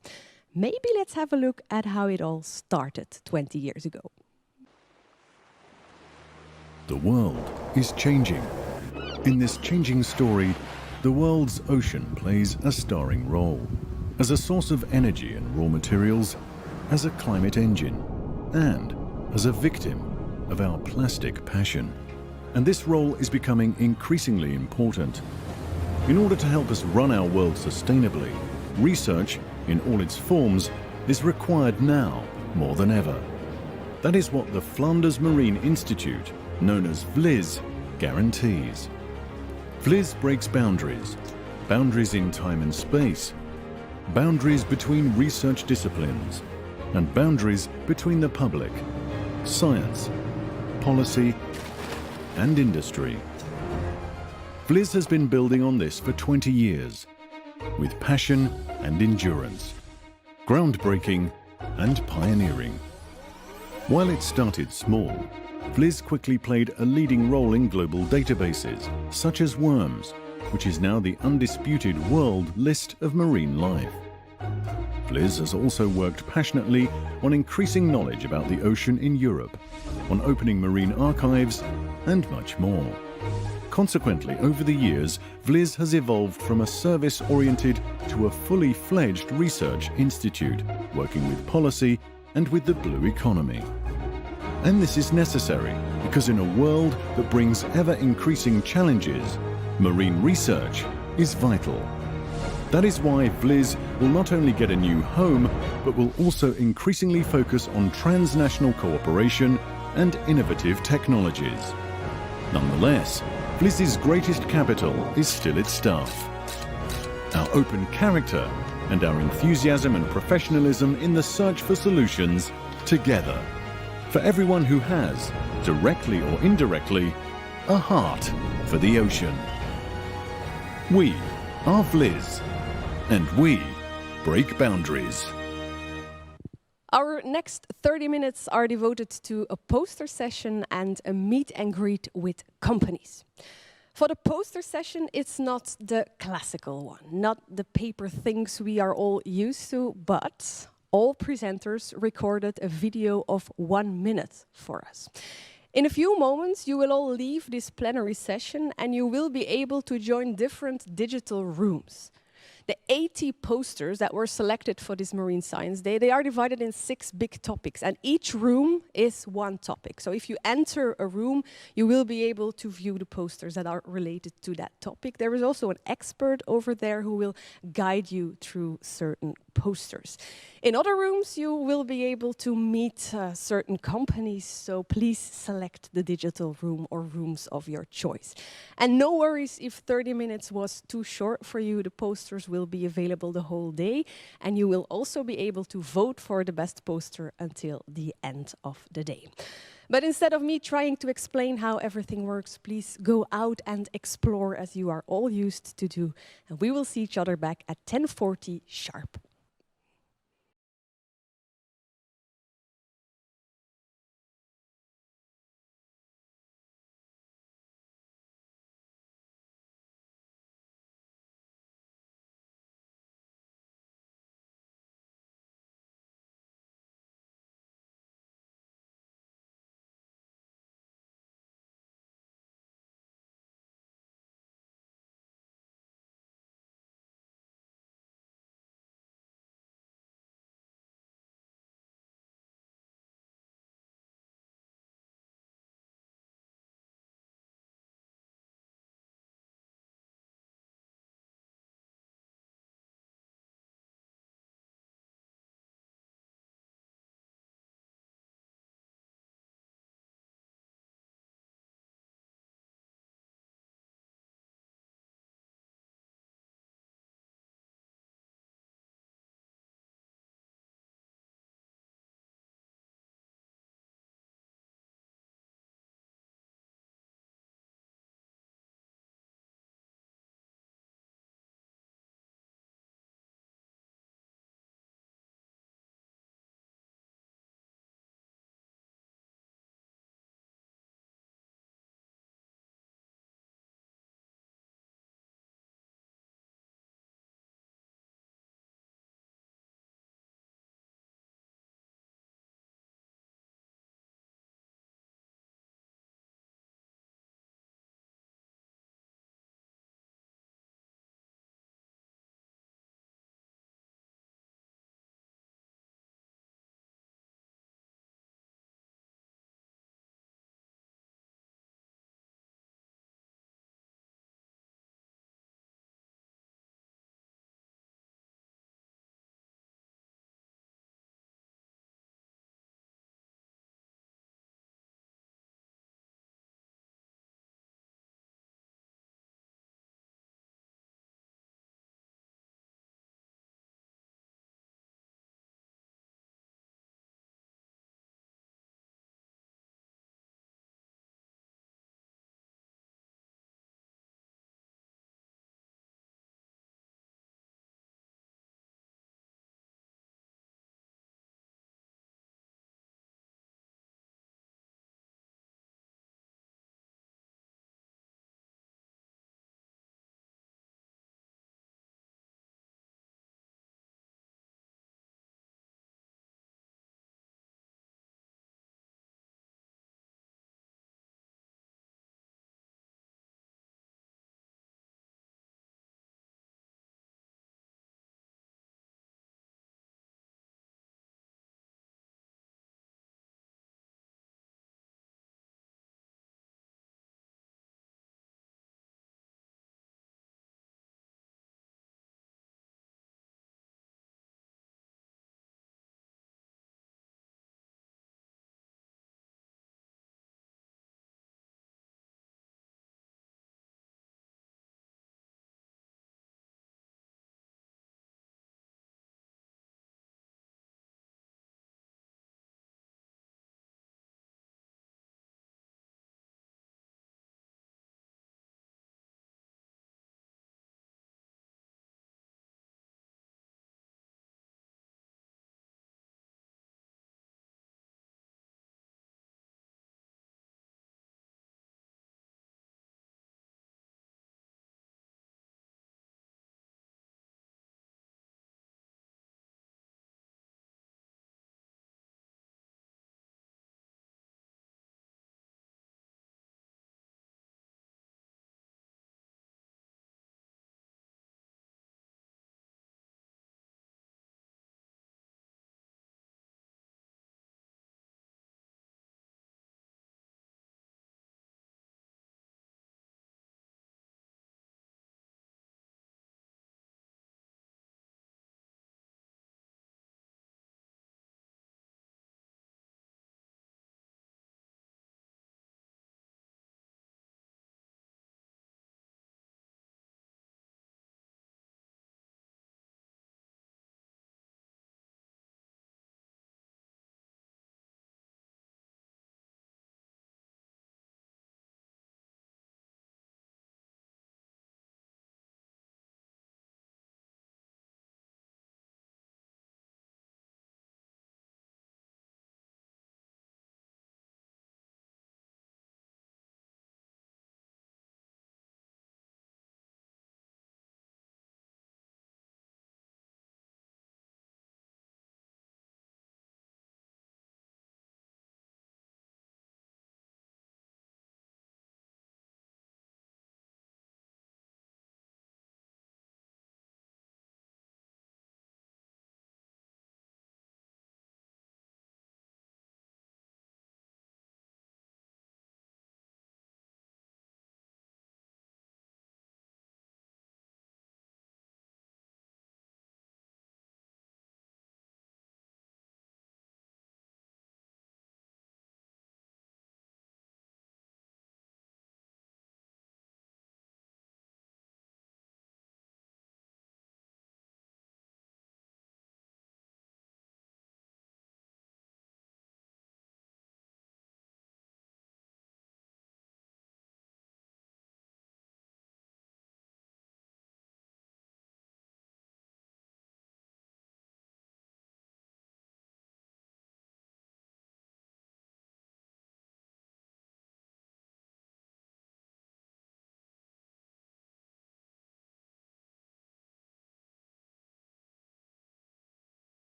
Maybe let's have a look at how it all started 20 years ago. The world is changing. In this changing story, the world's ocean plays a starring role as a source of energy and raw materials, as a climate engine, and as a victim of our plastic passion. And this role is becoming increasingly important. In order to help us run our world sustainably, research in all its forms is required now more than ever. That is what the Vlaanders Marine Institute, known as Vliz, guarantees. Vliz breaks boundaries, boundaries in time and space, boundaries between research disciplines, and boundaries between the public, science, policy, and industry. Vliz has been building on this for 20 years, with passion and endurance, groundbreaking and pioneering. While it started small, Vliz quickly played a leading role in global databases, such as worms, which is now the undisputed world list of marine life. Vliz has also worked passionately on increasing knowledge about the ocean in Europe, on opening marine archives, and much more. Consequently, over the years, Vliz has evolved from a service-oriented to a fully fledged research institute, working with policy and with the blue economy. And this is necessary because in a world that brings ever-increasing challenges, marine research is vital. That is why Vliz will not only get a new home, but will also increasingly focus on transnational cooperation and innovative technologies. Nonetheless, Vliz's greatest capital is still its staff. Our open character and our enthusiasm and professionalism in the search for solutions together. For everyone who has, directly or indirectly, a heart for the ocean. We are Vliz, and we break boundaries. Our next 30 minutes are devoted to a poster session and a meet and greet with companies. For the poster session, it's not the classical one, not the paper things we are all used to, but all presenters recorded a video of 1 minute for us. In a few moments, you will all leave this plenary session and you will be able to join different digital rooms. The 80 posters that were selected for this Marine Science Day, they are divided in 6 big topics, and each room is one topic. So if you enter a room, you will be able to view the posters that are related to that topic. There is also an expert over there who will guide you through certain posters. In other rooms, you will be able to meet certain companies, so please select the digital room or rooms of your choice. And no worries if 30 minutes was too short for you, the posters will be available the whole day, and you will also be able to vote for the best poster until the end of the day. But instead of me trying to explain how everything works, please go out and explore as you are all used to do, and we will see each other back at 10:40 sharp.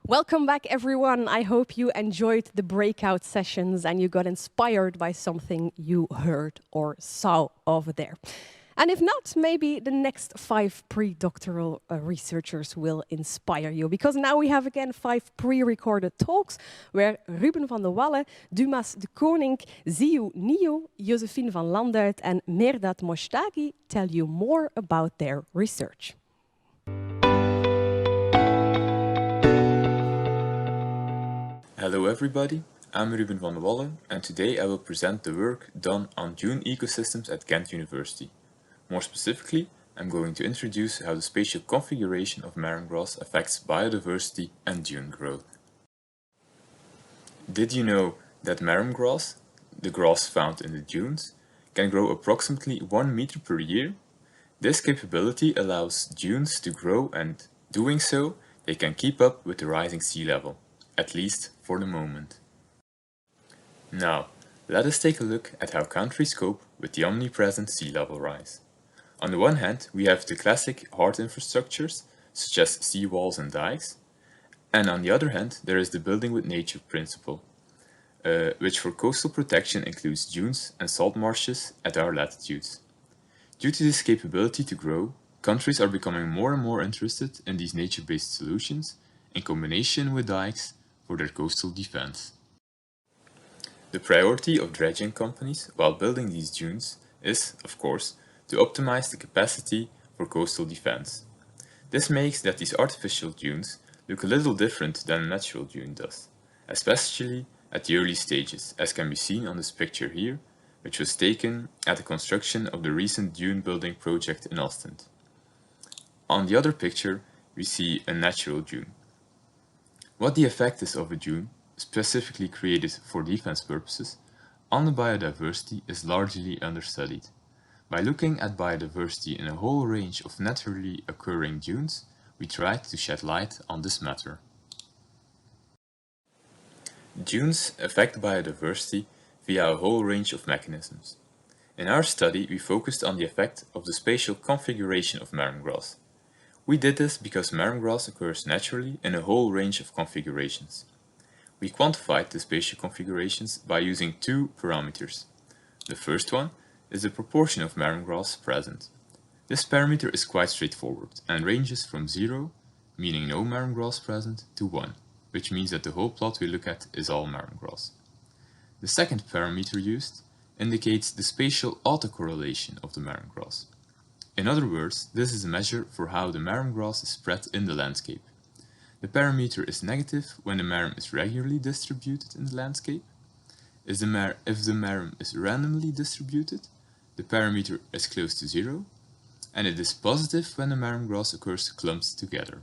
Welcome back, everyone. I hope you enjoyed the breakout sessions and you got inspired by something you heard or saw over there. And if not, maybe the next 5 pre-doctoral researchers will inspire you. Because now we have again 5 pre-recorded talks where Ruben van der Wallen, Dumas de Koning, Ziyu Nio, Josephine van Landuit and Mehrdad Moshtaghi tell you more about their research. Hello everybody, I'm Ruben van der Wallen and today I will present the work done on dune ecosystems at Ghent University. More specifically, I'm going to introduce how the spatial configuration of marram grass affects biodiversity and dune growth. Did you know that marram grass, the grass found in the dunes, can grow approximately 1 meter per year? This capability allows dunes to grow and, doing so, they can keep up with the rising sea level, at least for the moment. Now, let us take a look at how countries cope with the omnipresent sea level rise. On the one hand, we have the classic hard infrastructures, such as seawalls and dikes, and on the other hand, there is the building with nature principle, which for coastal protection includes dunes and salt marshes at our latitudes. Due to this capability to grow, countries are becoming more and more interested in these nature-based solutions in combination with dikes for their coastal defense. The priority of dredging companies while building these dunes is, of course, to optimize the capacity for coastal defense. This makes that these artificial dunes look a little different than a natural dune does, especially at the early stages, as can be seen on this picture here, which was taken at the construction of the recent dune building project in Ostend. On the other picture, we see a natural dune. What the effect is of a dune, specifically created for defense purposes, on the biodiversity is largely understudied. By looking at biodiversity in a whole range of naturally occurring dunes, we tried to shed light on this matter. Dunes affect biodiversity via a whole range of mechanisms. In our study, we focused on the effect of the spatial configuration of marram grass. We did this because marram grass occurs naturally in a whole range of configurations. We quantified the spatial configurations by using 2 parameters. The first one is the proportion of marram grass present. This parameter is quite straightforward and ranges from 0, meaning no marram grass present, to 1, which means that the whole plot we look at is all marram grass. The second parameter used indicates the spatial autocorrelation of the marram grass. In other words, this is a measure for how the marram grass is spread in the landscape. The parameter is negative when the marram is regularly distributed in the landscape. If the marram is randomly distributed, the parameter is close to 0, and it is positive when the marram grass occurs clumped together.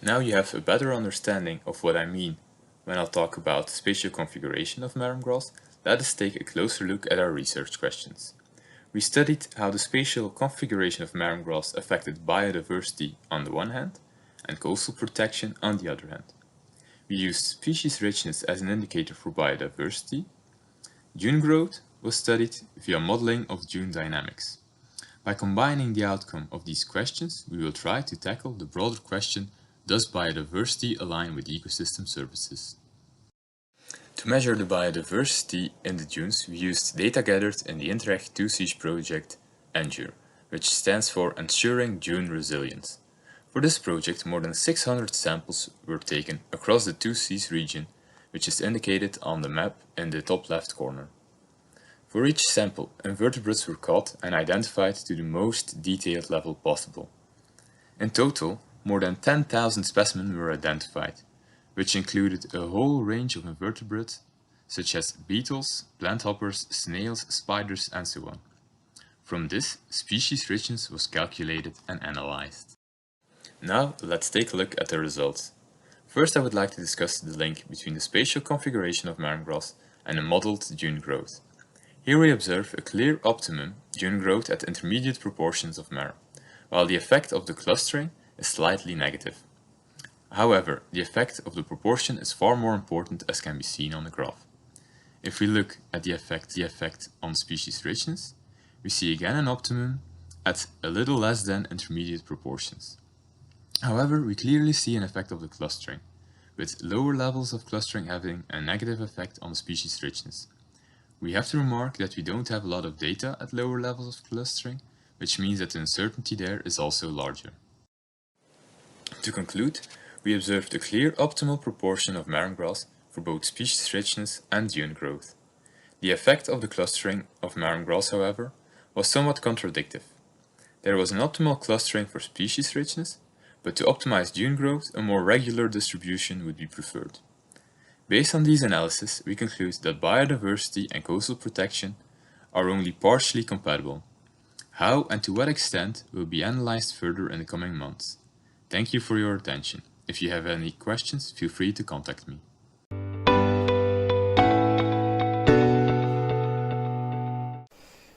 Now you have a better understanding of what I mean when I'll talk about the spatial configuration of marram grass. Let us take a closer look at our research questions. We studied how the spatial configuration of marram grass affected biodiversity on the one hand, and coastal protection on the other hand. We used species richness as an indicator for biodiversity. Dune growth was studied via modeling of dune dynamics. By combining the outcome of these questions, we will try to tackle the broader question, does biodiversity align with ecosystem services? To measure the biodiversity in the dunes, we used data gathered in the Interact 2 Siege project ENDURE, which stands for Ensuring Dune Resilience. For this project, more than 600 samples were taken across the 2 Seas region, which is indicated on the map in the top left corner. For each sample, invertebrates were caught and identified to the most detailed level possible. In total, more than 10,000 specimens were identified, which included a whole range of invertebrates such as beetles, plant hoppers, snails, spiders, and so on. From this, species richness was calculated and analyzed. Now let's take a look at the results. First, I would like to discuss the link between the spatial configuration of marram grass and the modeled dune growth. Here we observe a clear optimum dune growth at intermediate proportions of marram, while the effect of the clustering is slightly negative. However, the effect of the proportion is far more important, as can be seen on the graph. If we look at the effect on species richness, we see again an optimum at a little less than intermediate proportions. However, we clearly see an effect of the clustering, with lower levels of clustering having a negative effect on the species richness. We have to remark that we don't have a lot of data at lower levels of clustering, which means that the uncertainty there is also larger. To conclude, we observed a clear optimal proportion of marram grass for both species richness and dune growth. The effect of the clustering of marram grass, however, was somewhat contradictory. There was an optimal clustering for species richness, but to optimize dune growth, a more regular distribution would be preferred. Based on these analyses, we conclude that biodiversity and coastal protection are only partially compatible. How and to what extent will be analyzed further in the coming months. Thank you for your attention. If you have any questions, feel free to contact me.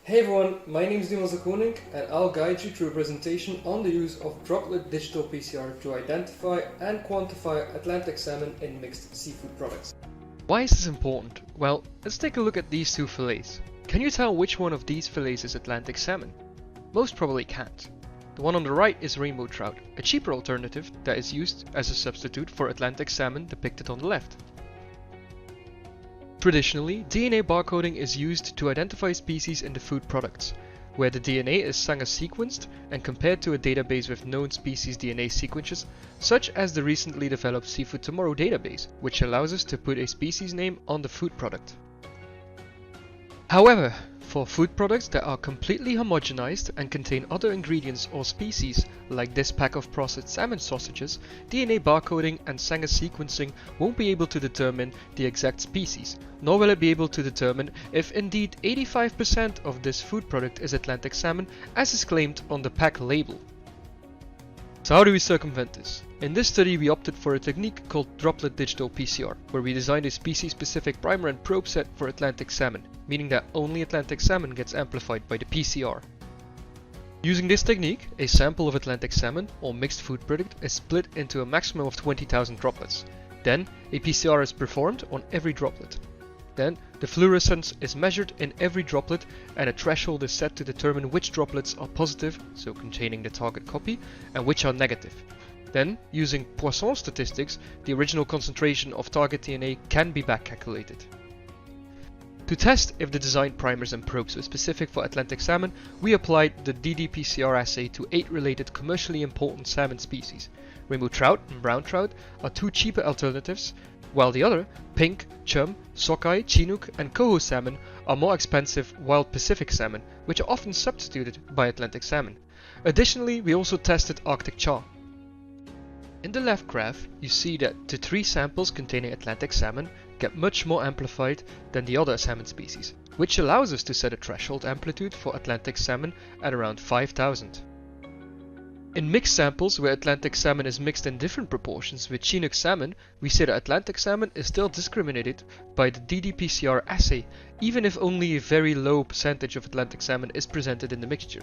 Hey everyone, my name is Dimas de Koning and I'll guide you through a presentation on the use of Droplet Digital Pcr to identify and quantify Atlantic salmon in mixed seafood products. Why is this important? Well, let's take a look at these two fillets. Can you tell which one of these fillets is Atlantic salmon? Most probably can't. The one on the right is rainbow trout, a cheaper alternative that is used as a substitute for Atlantic salmon depicted on the left. Traditionally, DNA barcoding is used to identify species in the food products, where the DNA is Sanger sequenced and compared to a database with known species DNA sequences, such as the recently developed Seafood Tomorrow database, which allows us to put a species name on the food product. However, for food products that are completely homogenized and contain other ingredients or species, like this pack of processed salmon sausages, DNA barcoding and Sanger sequencing won't be able to determine the exact species, nor will it be able to determine if indeed 85% of this food product is Atlantic salmon, as is claimed on the pack label. So how do we circumvent this? In this study we opted for a technique called Droplet Digital Pcr, where we designed a species-specific primer and probe set for Atlantic salmon, meaning that only Atlantic salmon gets amplified by the PCR. Using this technique, a sample of Atlantic salmon, or mixed food product, is split into a maximum of 20,000 droplets. Then, a PCR is performed on every droplet. Then, the fluorescence is measured in every droplet and a threshold is set to determine which droplets are positive, so containing the target copy, and which are negative. Then, using Poisson statistics, the original concentration of target DNA can be back calculated. To test if the designed primers and probes were specific for Atlantic salmon, we applied the ddPCR assay to 8 related commercially important salmon species. Rainbow trout and brown trout are 2 cheaper alternatives, while the other, pink, chum, sockeye, chinook and coho salmon are more expensive wild Pacific salmon, which are often substituted by Atlantic salmon. Additionally, we also tested Arctic char. In the left graph, you see that the 3 samples containing Atlantic salmon get much more amplified than the other salmon species, which allows us to set a threshold amplitude for Atlantic salmon at around 5,000. In mixed samples where Atlantic salmon is mixed in different proportions with Chinook salmon, we say that Atlantic salmon is still discriminated by the ddPCR assay, even if only a very low percentage of Atlantic salmon is presented in the mixture.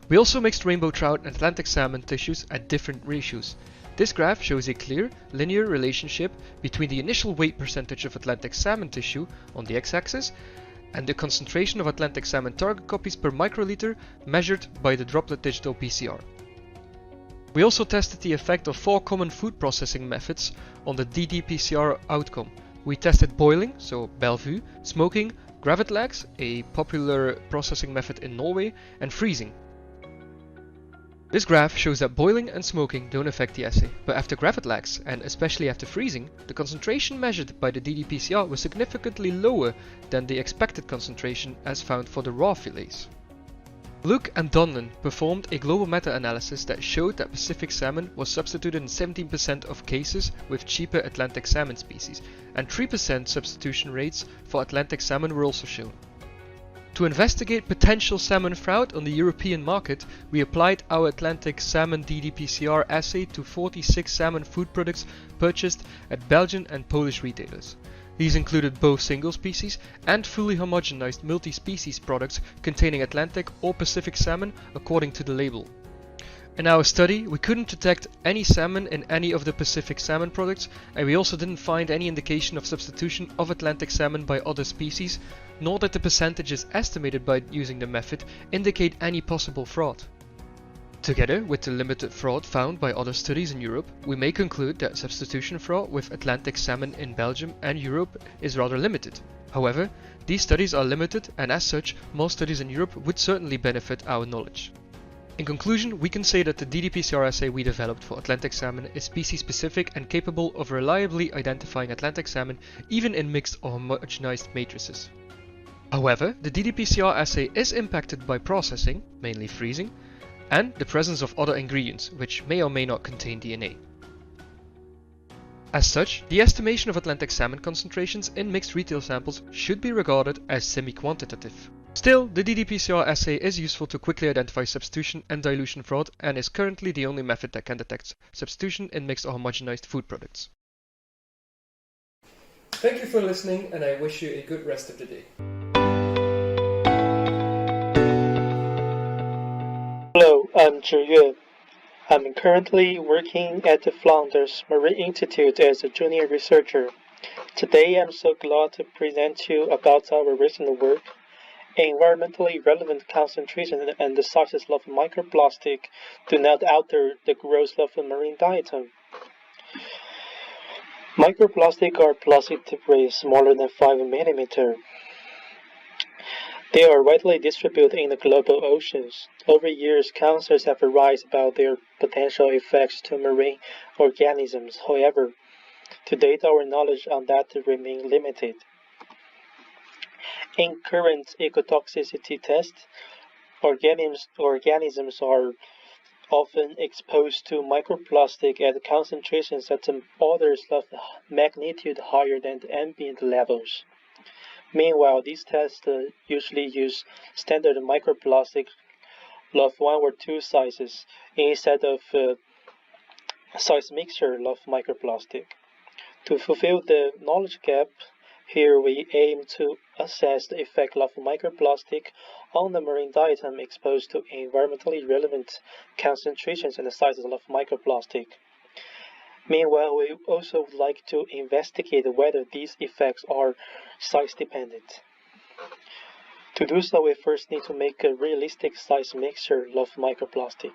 We also mixed rainbow trout and Atlantic salmon tissues at different ratios. This graph shows a clear, linear relationship between the initial weight percentage of Atlantic salmon tissue on the x-axis and the concentration of Atlantic salmon target copies per microliter measured by the Droplet Digital Pcr. We also tested the effect of 4 common food processing methods on the ddPCR outcome. We tested boiling, so Bellevue, smoking, gravitlax, a popular processing method in Norway, and freezing. This graph shows that boiling and smoking don't affect the assay, but after gravitlax, and especially after freezing, the concentration measured by the ddPCR was significantly lower than the expected concentration as found for the raw fillets. Luke and Donlan performed a global meta-analysis that showed that Pacific salmon was substituted in 17% of cases with cheaper Atlantic salmon species, and 3% substitution rates for Atlantic salmon were also shown. To investigate potential salmon fraud on the European market, we applied our Atlantic salmon ddPCR assay to 46 salmon food products purchased at Belgian and Polish retailers. These included both single species and fully homogenized multi-species products containing Atlantic or Pacific salmon according to the label. In our study, we couldn't detect any salmon in any of the Pacific salmon products, and we also didn't find any indication of substitution of Atlantic salmon by other species, nor did the percentages estimated by using the method indicate any possible fraud. Together with the limited fraud found by other studies in Europe, we may conclude that substitution fraud with Atlantic salmon in Belgium and Europe is rather limited. However, these studies are limited, and as such, more studies in Europe would certainly benefit our knowledge. In conclusion, we can say that the ddPCR assay we developed for Atlantic salmon is species-specific and capable of reliably identifying Atlantic salmon even in mixed or homogenized matrices. However, the ddPCR assay is impacted by processing, mainly freezing, and the presence of other ingredients, which may or may not contain DNA. As such, the estimation of Atlantic salmon concentrations in mixed retail samples should be regarded as semi-quantitative. Still, the ddPCR assay is useful to quickly identify substitution and dilution fraud and is currently the only method that can detect substitution in mixed or homogenized food products. Thank you for listening, and I wish you a good rest of the day. Hello, I'm Zhi Yue. I'm currently working at the Flanders Marine Institute as a junior researcher. Today I'm so glad to present to you about our recent work. Environmentally relevant concentration and the sizes of microplastic do not alter the growth of a marine diatom. Microplastic are plastic debris smaller than 5 mm. They are widely distributed in the global oceans. Over years, concerns have arisen about their potential effects to marine organisms. However, to date our knowledge on that remains limited. In current ecotoxicity tests, organisms are often exposed to microplastic at concentrations at orders of magnitude higher than the ambient levels. Meanwhile, these tests usually use standard microplastic of 1 or 2 sizes instead of size mixture of microplastic. To fulfill the knowledge gap, here we aim to assess the effect of microplastic on the marine diatom exposed to environmentally relevant concentrations and sizes of microplastic. Meanwhile, we also would like to investigate whether these effects are size-dependent. To do so, we first need to make a realistic size mixture of microplastic.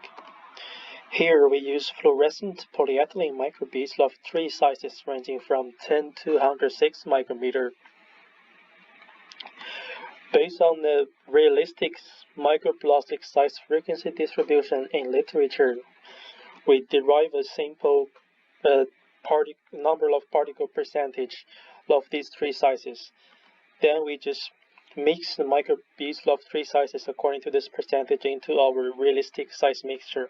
Here we use fluorescent polyethylene microbeads of 3 sizes ranging from 10 to 106 micrometer. Based on the realistic microplastic size frequency distribution in literature, we derive a simple number of particle percentage of these 3 sizes. Then we just mix the microbeads of 3 sizes according to this percentage into our realistic size mixture.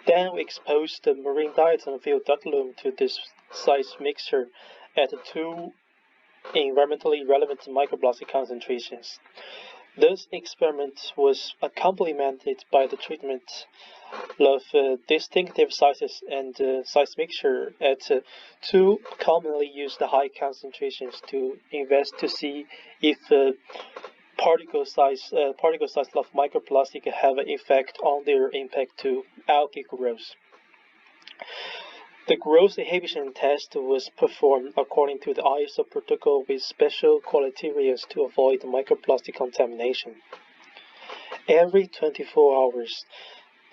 Then we expose the marine diatom filled ductilum to this size mixture at 2 environmentally relevant microplastic concentrations. This experiment was complemented by the treatment of distinctive sizes and size mixture at 2 commonly used high concentrations to see if particle size of microplastic have an effect on their impact to algae growth. The growth inhibition test was performed according to the ISO protocol with special criteria to avoid microplastic contamination. Every 24 hours,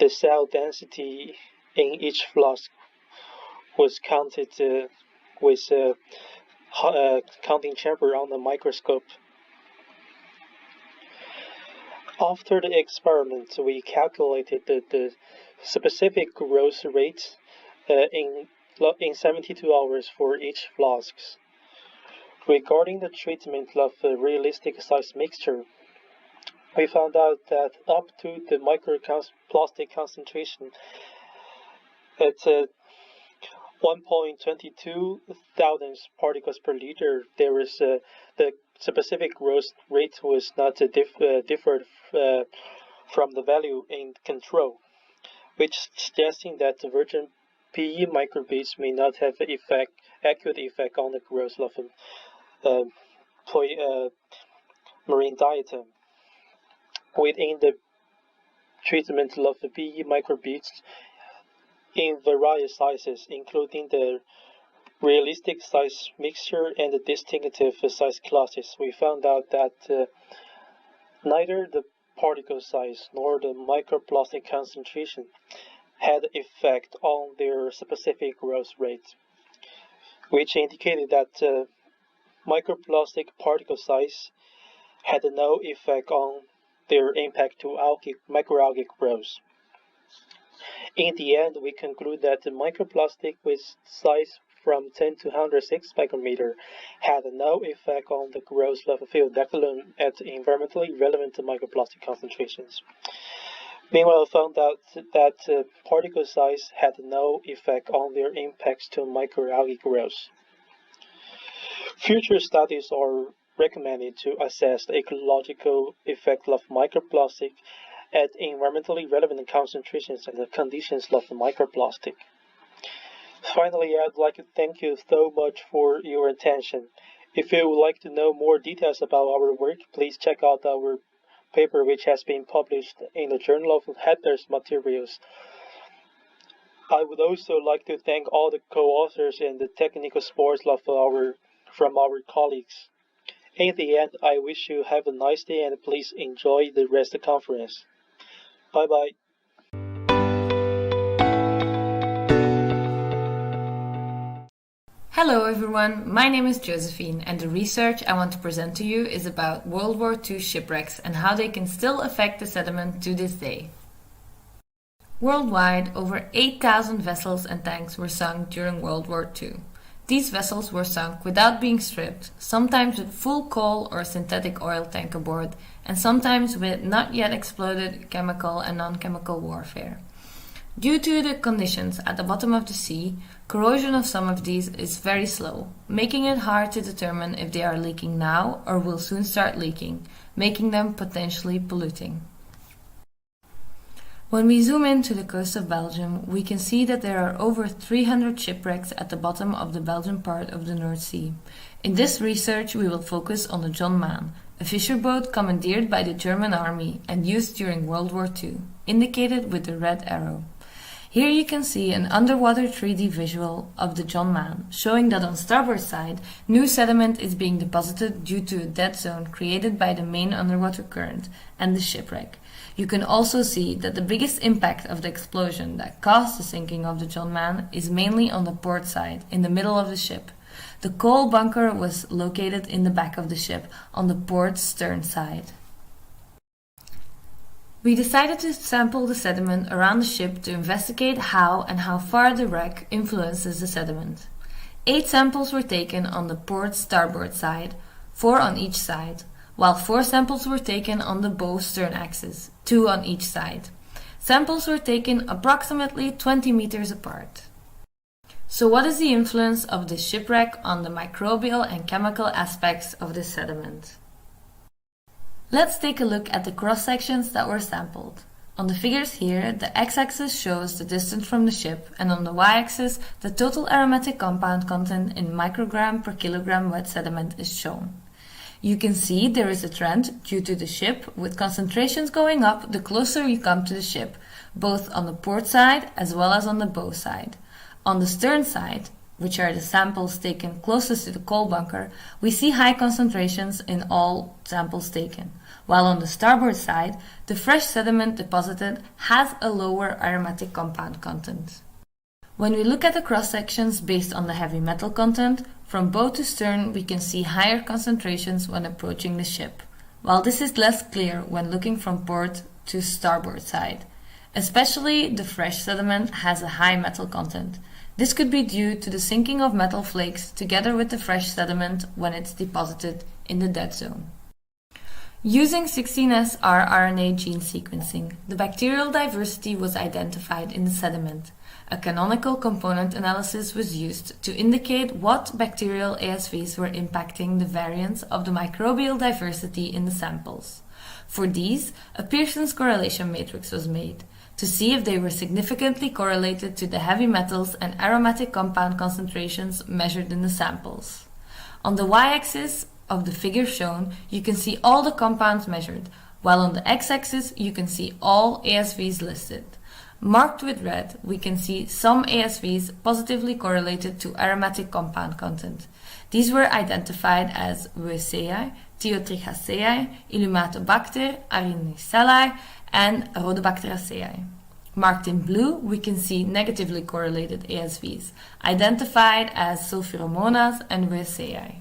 the cell density in each flask was counted with a counting chamber on the microscope. After the experiment, we calculated the specific growth rate in 72 hours for each flask. Regarding the treatment of a realistic size mixture, we found out that up to the microplastic concentration at 1.22 thousandths particles per liter, there was the specific growth rate was not differed from the value in control, which suggesting that the virgin PE microbeads may not have an accurate effect on the growth of marine diatom. Within the treatment of the PE microbeads in various sizes, including the realistic size mixture and the distinctive size classes, we found out that neither the particle size nor the microplastic concentration had effect on their specific growth rate, which indicated that microplastic particle size had no effect on their impact to microalgae growth. In the end, we conclude that the microplastic with size from 10 to 106 micrometer had no effect on the growth level field decalone at environmentally relevant microplastic concentrations. Meanwhile, found out that particle size had no effect on their impacts to microalgae growth. Future studies are recommended to assess the ecological effect of microplastic at environmentally relevant concentrations and the conditions of the microplastic. Finally, I'd like to thank you so much for your attention. If you would like to know more details about our work, please check out our paper which has been published in the Journal of Hazardous Materials. I would also like to thank all the co-authors and the technical support from our colleagues. In the end, I wish you have a nice day and please enjoy the rest of the conference. Bye-bye. Hello everyone, my name is Josephine and the research I want to present to you is about World War II shipwrecks and how they can still affect the sediment to this day. Worldwide, over 8,000 vessels and tanks were sunk during World War II. These vessels were sunk without being stripped, sometimes with full coal or synthetic oil tank aboard, and sometimes with not yet exploded chemical and non-chemical warfare. Due to the conditions at the bottom of the sea, corrosion of some of these is very slow, making it hard to determine if they are leaking now or will soon start leaking, making them potentially polluting. When we zoom in to the coast of Belgium, we can see that there are over 300 shipwrecks at the bottom of the Belgian part of the North Sea. In this research, we will focus on the John Mann, a fisher boat commandeered by the German army and used during World War II, indicated with the red arrow. Here you can see an underwater 3D visual of the John Mann, showing that on starboard side, new sediment is being deposited due to a dead zone created by the main underwater current and the shipwreck. You can also see that the biggest impact of the explosion that caused the sinking of the John Mann is mainly on the port side, in the middle of the ship. The coal bunker was located in the back of the ship, on the port's stern side. We decided to sample the sediment around the ship to investigate how and how far the wreck influences the sediment. 8 samples were taken on the port's starboard side, 4 on each side, while 4 samples were taken on the bow stern axis, 2 on each side. Samples were taken approximately 20 meters apart. So what is the influence of the shipwreck on the microbial and chemical aspects of the sediment? Let's take a look at the cross-sections that were sampled. On the figures here, the x-axis shows the distance from the ship, and on the y-axis, the total aromatic compound content in microgram per kilogram wet sediment is shown. You can see there is a trend due to the ship, with concentrations going up the closer you come to the ship, both on the port side as well as on the bow side. On the stern side, which are the samples taken closest to the coal bunker, we see high concentrations in all samples taken, while on the starboard side, the fresh sediment deposited has a lower aromatic compound content. When we look at the cross-sections based on the heavy metal content, from bow to stern we can see higher concentrations when approaching the ship, while this is less clear when looking from port to starboard side. Especially the fresh sediment has a high metal content. This could be due to the sinking of metal flakes together with the fresh sediment when it's deposited in the dead zone. Using 16S rRNA gene sequencing, the bacterial diversity was identified in the sediment. A canonical component analysis was used to indicate what bacterial ASVs were impacting the variance of the microbial diversity in the samples. For these, a Pearson's correlation matrix was made to see if they were significantly correlated to the heavy metals and aromatic compound concentrations measured in the samples. On the y-axis of the figure shown, you can see all the compounds measured, while on the x-axis you can see all ASVs listed. Marked with red, we can see some ASVs positively correlated to aromatic compound content. These were identified as Rhoeaceae, Thiotrichaceae, Illumatobacter, Arenicellae, and Rhodobacteriaceae. Marked in blue, we can see negatively correlated ASVs, identified as Sulfuromonas and Rhoeaceae.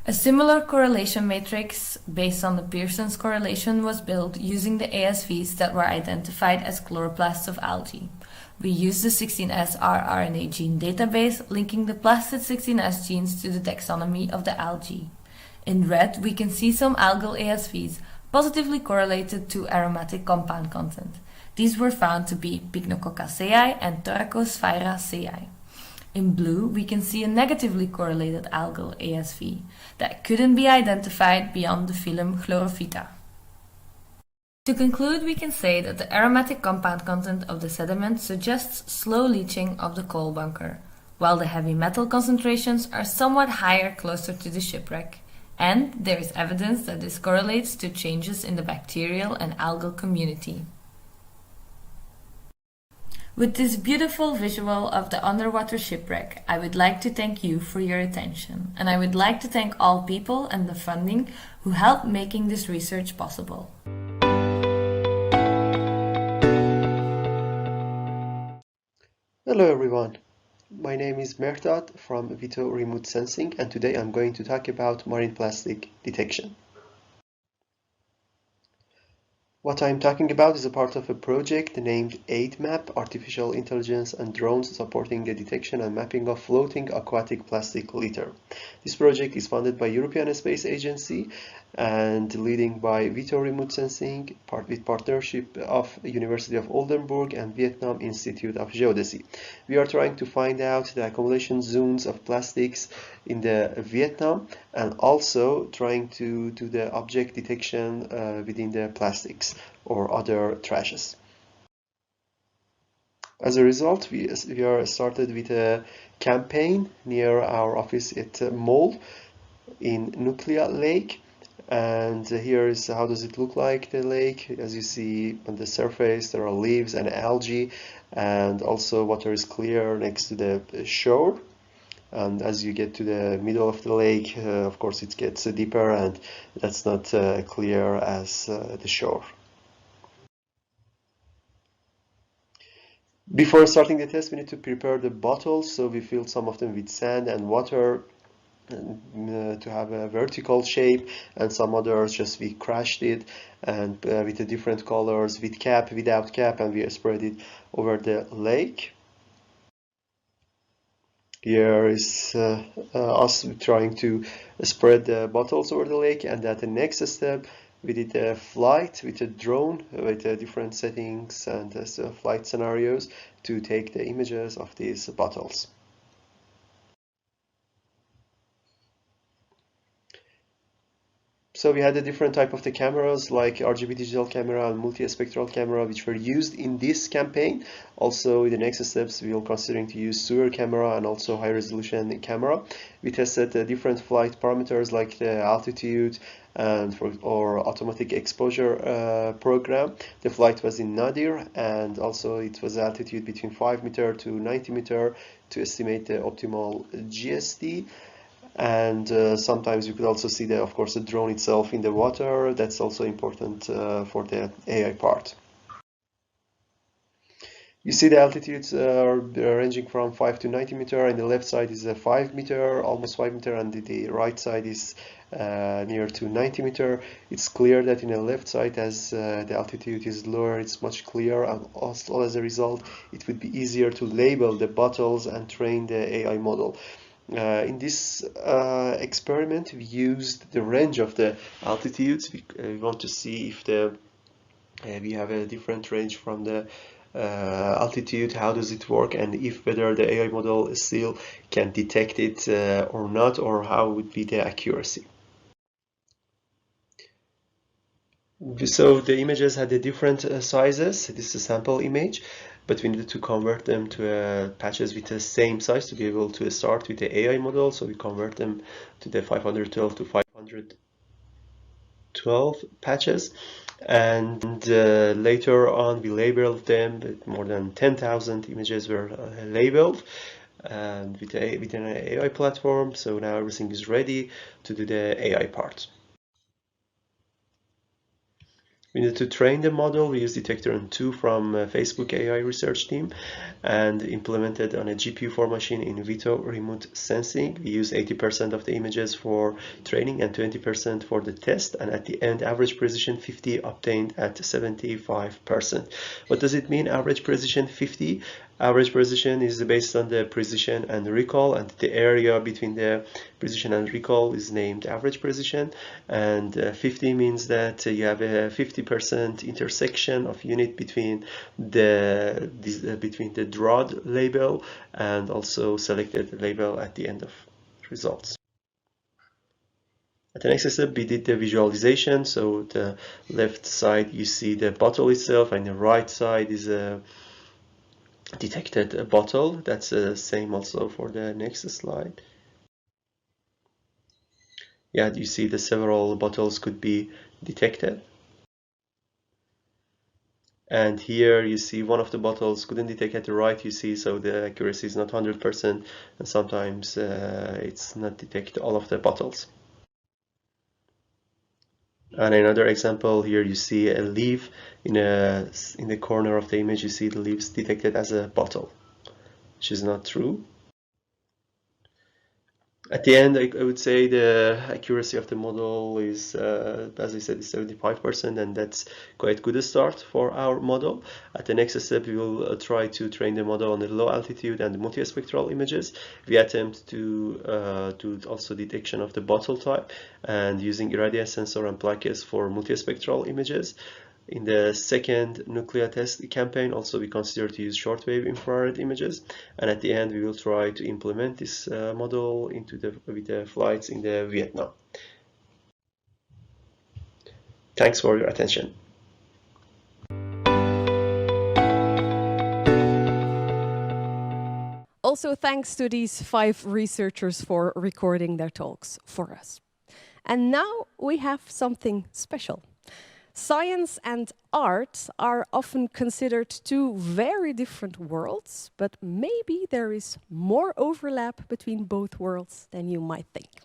A similar correlation matrix based on the Pearson's correlation was built using the ASVs that were identified as chloroplasts of algae. We used the 16S rRNA gene database, linking the plastid 16S genes to the taxonomy of the algae. In red, we can see some algal ASVs positively correlated to aromatic compound content. These were found to be Pycnococcaceae and Thoracosphaeraceae. In blue, we can see a negatively correlated algal ASV that couldn't be identified beyond the phylum Chlorophyta. To conclude, we can say that the aromatic compound content of the sediment suggests slow leaching of the coal bunker, while the heavy metal concentrations are somewhat higher closer to the shipwreck, and there is evidence that this correlates to changes in the bacterial and algal community. With this beautiful visual of the underwater shipwreck, I would like to thank you for your attention, and I would like to thank all people and the funding who helped making this research possible. Hello everyone, my name is Mertat from Vito Remote Sensing, and today I'm going to talk about marine plastic detection. What I'm talking about is a part of a project named AID-MAP, Artificial Intelligence and Drones Supporting the Detection and Mapping of Floating Aquatic Plastic Litter. This project is funded by European Space Agency and leading by Vito Remote Sensing with partnership of University of Oldenburg and Vietnam Institute of Geodesy. We are trying to find out the accumulation zones of plastics in the Vietnam and also trying to do the object detection within the plastics or other trashes. As a result, we are started with a campaign near our office at Mole in Nuclear Lake. And here is how does it look like, the lake. As you see on the surface, there are leaves and algae, and also water is clear next to the shore. And as you get to the middle of the lake, of course it gets deeper, and that's not clear as the shore. Before starting the test, we need to prepare the bottles, so we filled some of them with sand and water to have a vertical shape, and some others just we crashed it and with the different colors, with cap, without cap, and we spread it over the lake. Here is us trying to spread the bottles over the lake, and at the next step we did a flight with a drone with different settings and flight scenarios to take the images of these bottles. So we had a different type of the cameras like RGB digital camera and multi-spectral camera which were used in this campaign. Also in the next steps we will considering to use sewer camera and also high resolution camera. We tested different flight parameters like the altitude and or automatic exposure program. The flight was in nadir, and also it was altitude between 5 meter to 90 meter to estimate the optimal GSD. And sometimes you could also see the, of course, the drone itself in the water. That's also important for the AI part. You see the altitudes are ranging from 5 to 90 meter, and the left side is a 5 meter, almost 5 meter, and the right side is near to 90 meter. It's clear that in the left side, as the altitude is lower, it's much clearer, and also as a result, it would be easier to label the bottles and train the AI model. In this experiment, we used the range of the altitudes. We want to see if we have a different range from the altitude, how does it work, and if whether the AI model still can detect it or not, or how would be the accuracy. So the images had the different sizes. This is a sample image, but we needed to convert them to patches with the same size to be able to start with the AI model. So we convert them to the 512 to 512 patches, and later on we labeled them. More than 10,000 images were labeled, and within an AI platform. So now everything is ready to do the AI part. We need to train the model. We use Detector N2 from Facebook AI research team and implemented on a GPU4 machine in Vito remote sensing. We use 80% of the images for training and 20% for the test, and at the end average precision 50 obtained at 75%. What does it mean, average precision 50? Average precision is based on the precision and recall, and the area between the precision and recall is named average precision. And 50 means that you have a 50% intersection of unit between the drawed label and also selected label at the end of results. At the next step, we did the visualization. So the left side you see the bottle itself, and the right side is a detected bottle. That's the same also for the next slide. Yeah, you see the several bottles could be detected. And here you see one of the bottles couldn't detect at the right, you see, so the accuracy is not 100%, and sometimes it's not detect all of the bottles. And another example here, you see a leaf in the corner of the image. You see the leaves detected as a bottle, which is not true. At the end, I would say the accuracy of the model is, as I said, is 75%, and that's quite good start for our model. At the next step, we will try to train the model on the low altitude and multispectral images. We attempt to do also detection of the bottle type and using irradiance sensor and plaques for multispectral images. In the second nuclear test campaign, also we consider to use shortwave infrared images, and at the end we will try to implement this model with the flights in the Vietnam. Thanks for your attention. Also, thanks to these 5 researchers for recording their talks for us. And now we have something special. Science and art are often considered 2 very different worlds, but maybe there is more overlap between both worlds than you might think.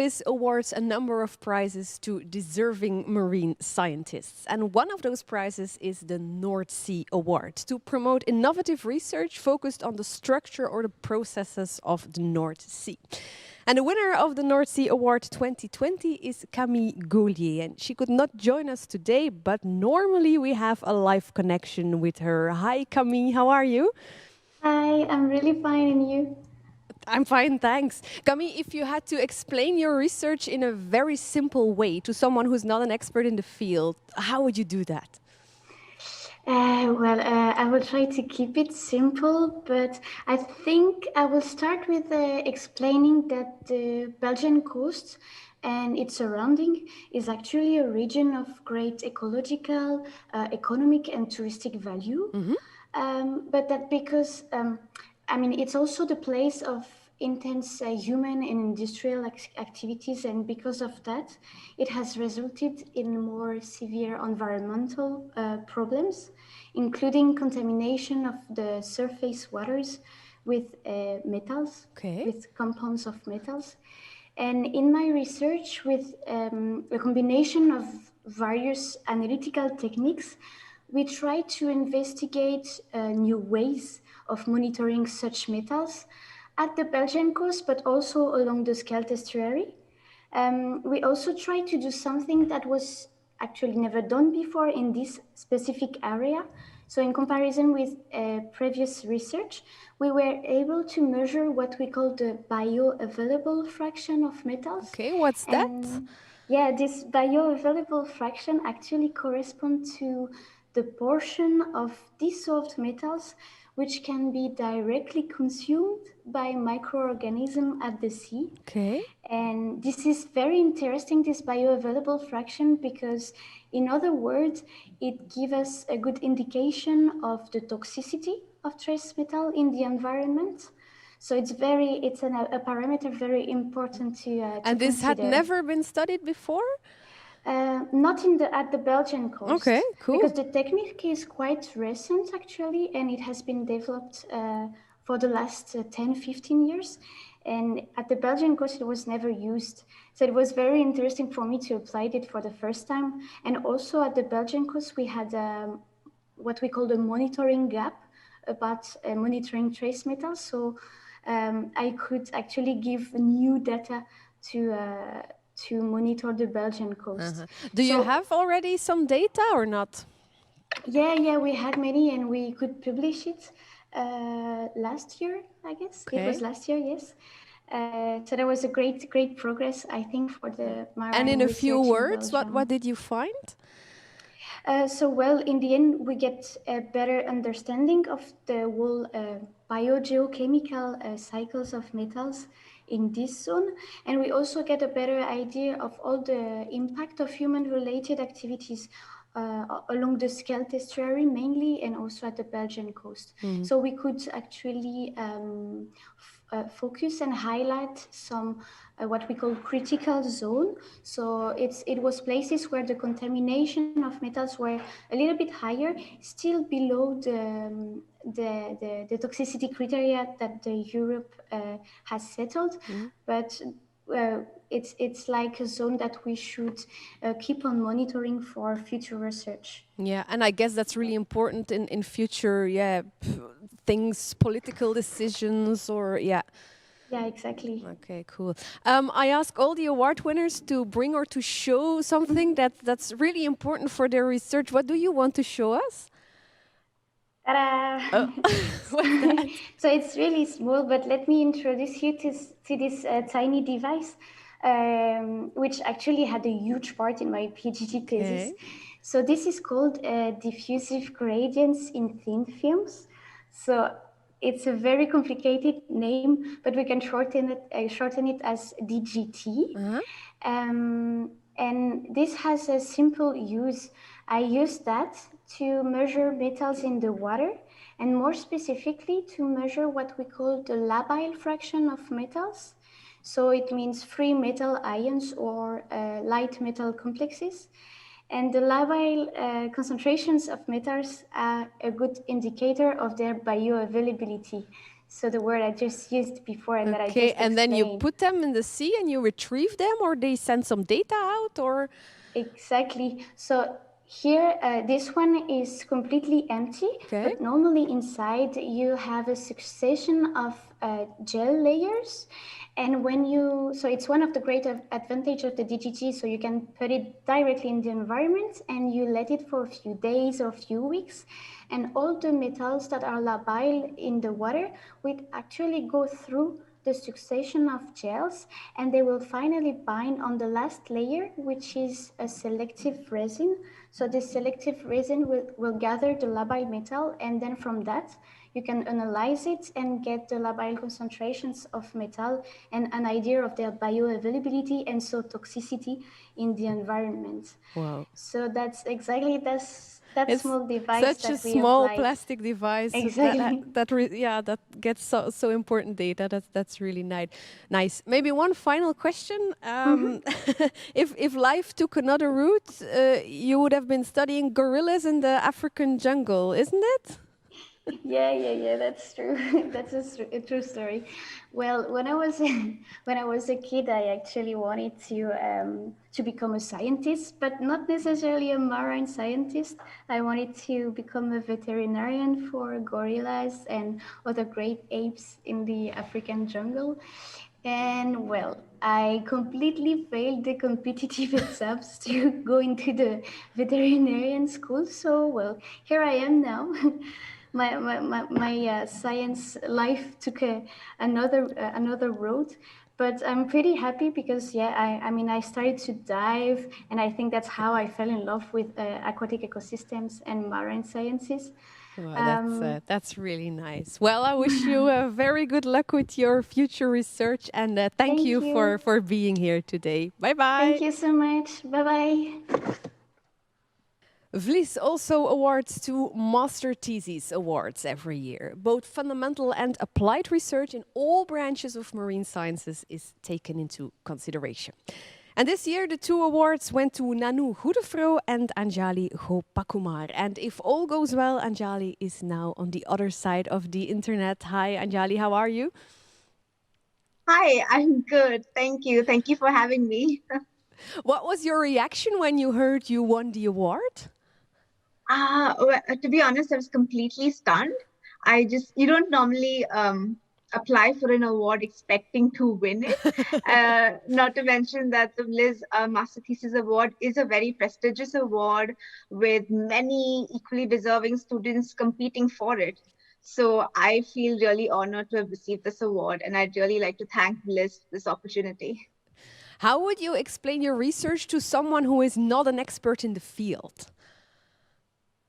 Vliz awards a number of prizes to deserving marine scientists. And one of those prizes is the North Sea Award to promote innovative research focused on the structure or the processes of the North Sea. And the winner of the North Sea Award 2020 is Camille Gaulier. And she could not join us today, but normally we have a live connection with her. Hi, Camille, how are you? Hi, I'm really fine, and you? I'm fine, thanks. Camille, if you had to explain your research in a very simple way to someone who's not an expert in the field, how would you do that? I will try to keep it simple, but I think I will start with explaining that the Belgian coast and its surrounding is actually a region of great ecological, economic, and touristic value. But that because, it's also the place of intense human and industrial activities, and because of that, it has resulted in more severe environmental problems, including contamination of the surface waters with metals, with compounds of metals. And in my research, with a combination of various analytical techniques, we try to investigate new ways of monitoring such metals at the Belgian coast, but also along the Scheldt estuary. We also try to do something that was actually never done before in this specific area. So in comparison with previous research, we were able to measure what we call the bioavailable fraction of metals. Okay, what's that? Yeah, this bioavailable fraction actually corresponds to the portion of dissolved metals which can be directly consumed by microorganisms at the sea. Okay. And this is very interesting, this bioavailable fraction, because in other words, it gives us a good indication of the toxicity of trace metal in the environment. So it's a parameter very important to And this consider. had never been studied before? Not at the Belgian coast. Okay, cool. Because the technique is quite recent actually, and it has been developed for the last 10, 15 years. And at the Belgian coast, it was never used. So it was very interesting for me to apply it for the first time. And also at the Belgian coast, we had what we call the monitoring gap about monitoring trace metals. So I could actually give new data to monitor the Belgian coast. Do you have already some data or not? Yeah, we had many, and we could publish it last year, I guess. Okay. It was last year, yes. So there was a great progress, I think, for the marine And in a few research in words, Belgium. what did you find? In the end, we get a better understanding of the whole biogeochemical cycles of metals in this zone. And we also get a better idea of all the impact of human-related activities along the Scheldt estuary mainly, and also at the Belgian coast. So we could actually focus and highlight some what we call critical zone. So it was places where the contamination of metals were a little bit higher, still below the toxicity criteria that the Europe has settled, but it's like a zone that we should keep on monitoring for future research. Yeah, and I guess that's really important in future, things, political decisions, or Yeah, exactly. Okay, cool. I ask all the award winners to bring or to show something that's really important for their research. What do you want to show us? Ta-da! So it's really small, but let me introduce you to this tiny device, which actually had a huge part in my PhD thesis. So this is called diffusive gradients in thin films. So it's a very complicated name, but we can shorten it as DGT. And this has a simple use. I use that to measure metals in the water, and more specifically to measure what we call the labile fraction of metals. So it means free metal ions or light metal complexes. And the labile concentrations of metals are a good indicator of their bioavailability. So the word I just used before and that I just Okay, and then you explained. put them in the sea and you retrieve them, or they send some data out, or? Exactly. So here, this one is completely empty, but normally inside you have a succession of gel layers. And when you, so it's one of the great advantage of the DGG, so you can put it directly in the environment and you let it for a few days or a few weeks. And all the metals that are labile in the water will actually go through the succession of gels, and they will finally bind on the last layer, which is a selective resin. So this selective resin will gather the labile metal, and then from that, you can analyze it and get the labile concentrations of metal and an idea of their bioavailability and so toxicity in the environment. Wow. So that's exactly that It's small device such that a we small applied. plastic device Exactly. that gets so important data. That's really nice. Maybe one final question. If life took another route, you would have been studying gorillas in the African jungle, isn't it? Yeah, that's true. That's a true story. Well, when I was when I was a kid, I actually wanted to become a scientist, but not necessarily a marine scientist. I wanted to become a veterinarian for gorillas and other great apes in the African jungle. And well, I completely failed the competitive exams to go into the veterinarian school. So well, here I am now. My science life took another road, but I'm pretty happy because I mean I started to dive, and I think that's how I fell in love with aquatic ecosystems and marine sciences. Well, that's really nice. Well, I wish you very good luck with your future research, and thank you for being here today. Bye bye. Thank you so much. Bye bye. Vliz also awards two Master Thesis Awards every year. Both fundamental and applied research in all branches of marine sciences is taken into consideration. And this year, the two awards went to Nanu Goedefrouw and Anjali Gopakumar. And if all goes well, Anjali is now on the other side of the internet. Hi, Anjali, how are you? Hi, I'm good. Thank you. Thank you for having me. What was your reaction when you heard you won the award? Well, to be honest, I was completely stunned. You don't normally apply for an award expecting to win it. Not to mention that the Vliz Master Thesis Award is a very prestigious award with many equally deserving students competing for it. So I feel really honored to have received this award, and I'd really like to thank Vliz for this opportunity. How would you explain your research to someone who is not an expert in the field?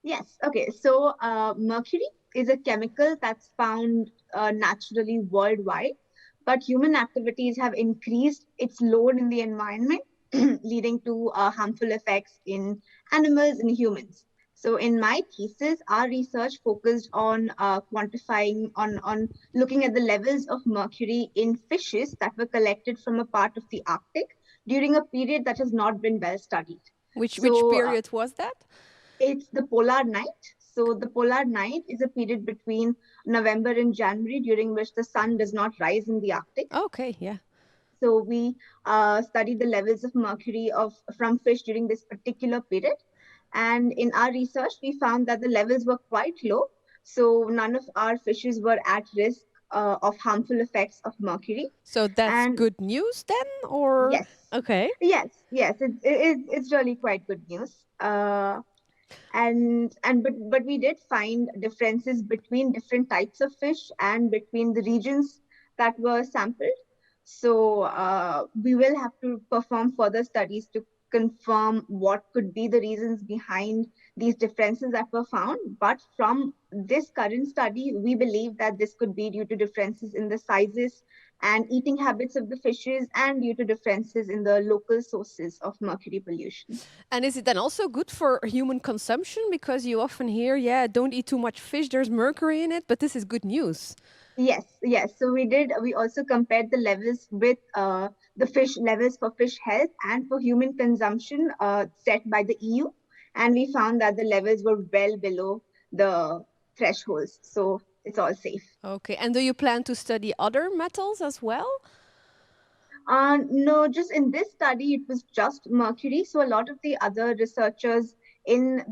Yes. Okay. So mercury is a chemical that's found naturally worldwide, but human activities have increased its load in the environment, leading to harmful effects in animals and humans. So in my thesis, our research focused on quantifying, on looking at the levels of mercury in fishes that were collected from a part of the Arctic during a period that has not been well studied. Which period was that? It's the polar night. So the polar night is a period between November and January during which the sun does not rise in the Arctic. Okay, yeah. So we studied the levels of mercury from fish during this particular period. And in our research, we found that the levels were quite low. So none of our fishes were at risk of harmful effects of mercury. So that's good news then, or? Yes. Okay. Yes. It's really quite good news. But we did find differences between different types of fish and between the regions that were sampled. So we will have to perform further studies to confirm what could be the reasons behind these differences that were found. But from this current study, we believe that this could be due to differences in the sizes and eating habits of the fishes and due to differences in the local sources of mercury pollution. And is it then also good for human consumption? Because you often hear, don't eat too much fish, there's mercury in it, but this is good news. Yes. So we also compared the levels with the fish levels for fish health and for human consumption set by the EU. And we found that the levels were well below the thresholds. So it's all safe. Okay, and do you plan to study other metals as well? No, just in this study, it was just mercury. So a lot of the other researchers in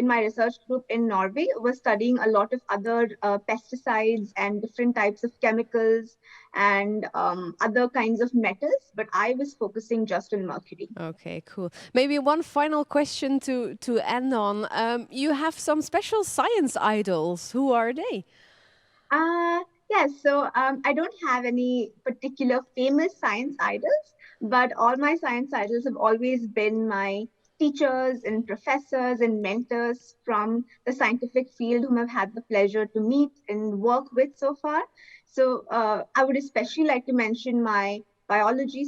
my research group in Norway were studying a lot of other pesticides and different types of chemicals and other kinds of metals, but I was focusing just on mercury. Okay, cool. Maybe one final question to end on. You have some special science idols. Who are they? Yes, so I don't have any particular famous science idols, but all my science idols have always been my teachers and professors and mentors from the scientific field whom I've had the pleasure to meet and work with so far. So I would especially like to mention my biology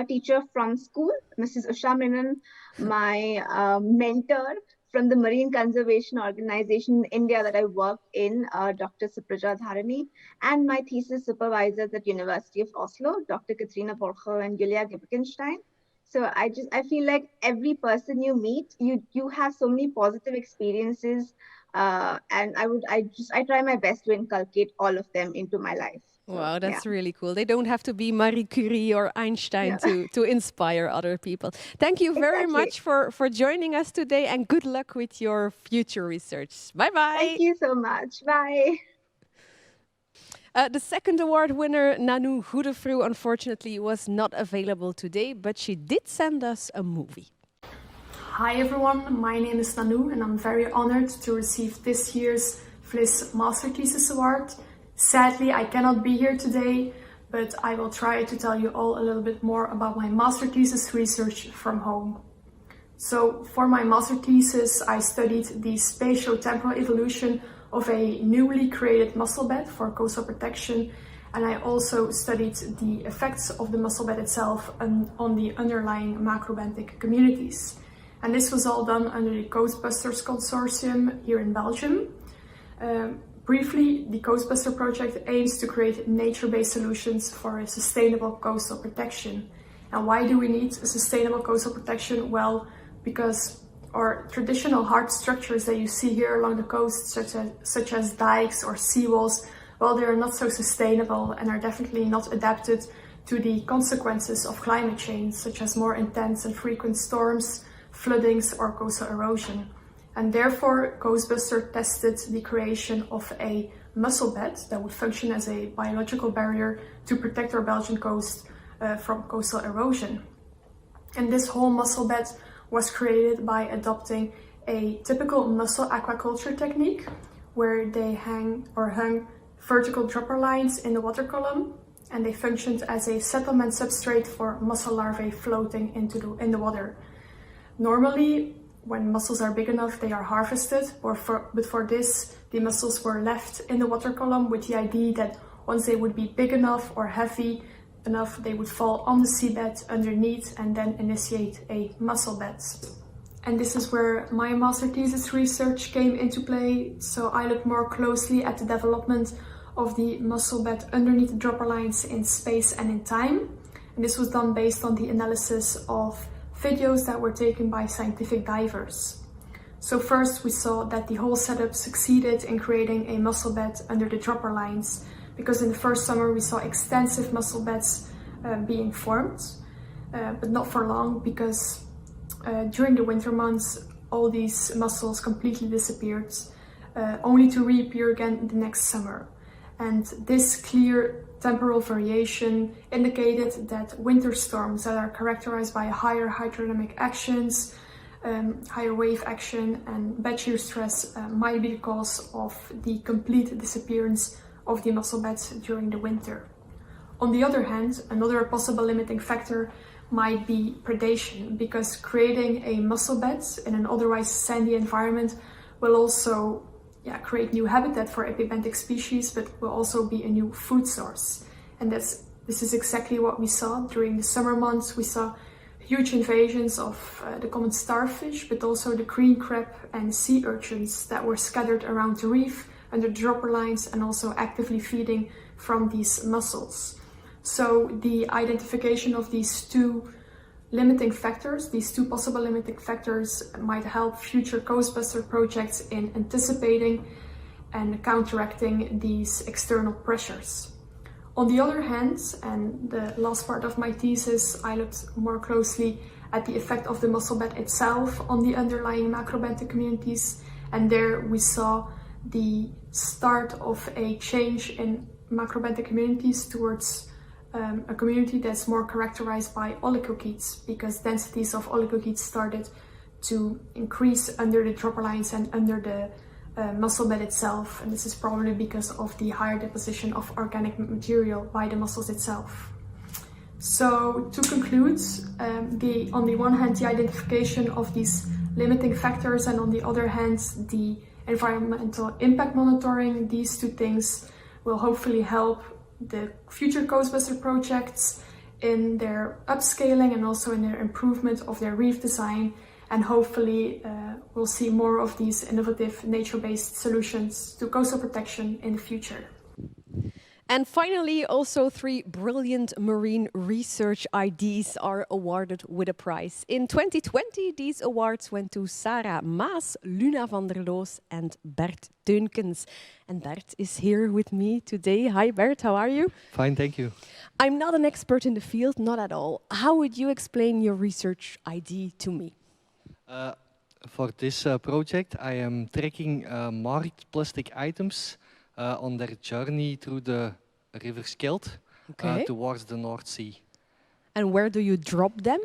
teacher from school, Mrs. Usha Menon, my mentor from the Marine Conservation Organization in India that I work in, Dr. Supraja Dharani, and my thesis supervisors at University of Oslo, Dr. Katrina Borcho and Julia Gibkenstein. So I feel like every person you meet, you have so many positive experiences, and I try my best to inculcate all of them into my life. So, wow, that's really cool. They don't have to be Marie Curie or Einstein to inspire other people. Thank you very much for joining us today, and good luck with your future research. Bye-bye. Thank you so much. Bye. The second award winner, Nanu Goedefroe, unfortunately was not available today, but she did send us a movie. Hi everyone, my name is Nanu and I'm very honored to receive this year's Vliz Master Thesis Award. Sadly, I cannot be here today, but I will try to tell you all a little bit more about my master thesis research from home. So for my master thesis, I studied the spatial temporal evolution of a newly created mussel bed for coastal protection, and I also studied the effects of the mussel bed itself on the underlying macrobenthic communities. And this was all done under the Coastbusters Consortium here in Belgium. Briefly, the Coastbuster project aims to create nature-based solutions for a sustainable coastal protection. And why do we need a sustainable coastal protection? Well, because our traditional hard structures that you see here along the coast, such as dikes or seawalls, well, they are not so sustainable and are definitely not adapted to the consequences of climate change, such as more intense and frequent storms, floodings, or coastal erosion. And therefore, Coastbuster tested the creation of a mussel bed that would function as a biological barrier to protect our Belgian coast from coastal erosion. And this whole mussel bed was created by adopting a typical mussel aquaculture technique, where they hung vertical dropper lines in the water column, and they functioned as a settlement substrate for mussel larvae floating in the water. Normally, when mussels are big enough, they are harvested, but for this, the mussels were left in the water column with the idea that once they would be big enough or heavy enough, they would fall on the seabed underneath and then initiate a mussel bed. And this is where my master thesis research came into play. So I looked more closely at the development of the mussel bed underneath the dropper lines in space and in time. And this was done based on the analysis of videos that were taken by scientific divers. So first we saw that the whole setup succeeded in creating a mussel bed under the dropper lines, because in the first summer we saw extensive mussel beds being formed, but not for long, because during the winter months all these mussels completely disappeared, only to reappear again the next summer. And this clear temporal variation indicated that winter storms that are characterized by higher hydrodynamic actions, higher wave action and bed shear stress might be the cause of the complete disappearance of the mussel beds during the winter. On the other hand, another possible limiting factor might be predation, because creating a mussel bed in an otherwise sandy environment will also create new habitat for epibenthic species, but will also be a new food source. And this is exactly what we saw during the summer months. We saw huge invasions of the common starfish, but also the green crab and sea urchins that were scattered around the reef under dropper lines and also actively feeding from these mussels. So the identification of these two limiting factors, these two possible limiting factors, might help future Coastbuster projects in anticipating and counteracting these external pressures. On the other hand, and the last part of my thesis, I looked more closely at the effect of the mussel bed itself on the underlying macrobenthic communities, and there we saw the start of a change in macrobenthic communities towards a community that's more characterized by oligochaetes, because densities of oligochaetes started to increase under the dropper lines and under the mussel bed itself, and this is probably because of the higher deposition of organic material by the mussels itself. So to conclude, on the one hand, the identification of these limiting factors, and on the other hand, the environmental impact monitoring, these two things will hopefully help the future Ghostbuster projects in their upscaling and also in their improvement of their reef design, and hopefully we'll see more of these innovative nature-based solutions to coastal protection in the future. And finally, also 3 brilliant marine research ideas are awarded with a prize. In 2020, these awards went to Sarah Maas, Luna van der Loos and Bert Teunkens. And Bert is here with me today. Hi Bert, how are you? Fine, thank you. I'm not an expert in the field, not at all. How would you explain your research idea to me? For this project, I am tracking marked plastic items on their journey through the River Scheldt towards the North Sea. And where do you drop them?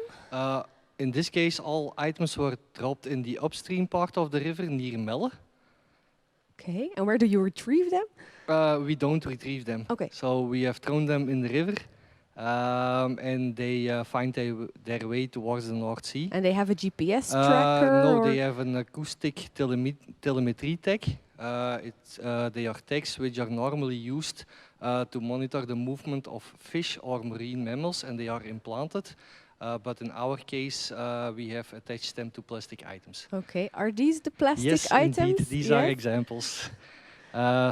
In this case, all items were dropped in the upstream part of the river near Melle. Okay, and where do you retrieve them? We don't retrieve them. Okay. So we have thrown them in the river and they find their way towards the North Sea. And they have a GPS tracker? No, they have an acoustic telemetry tag. They are tags which are normally used to monitor the movement of fish or marine mammals, and they are implanted. But in our case, we have attached them to plastic items. Okay, are these the plastic yes, items? Yes, indeed, these are examples.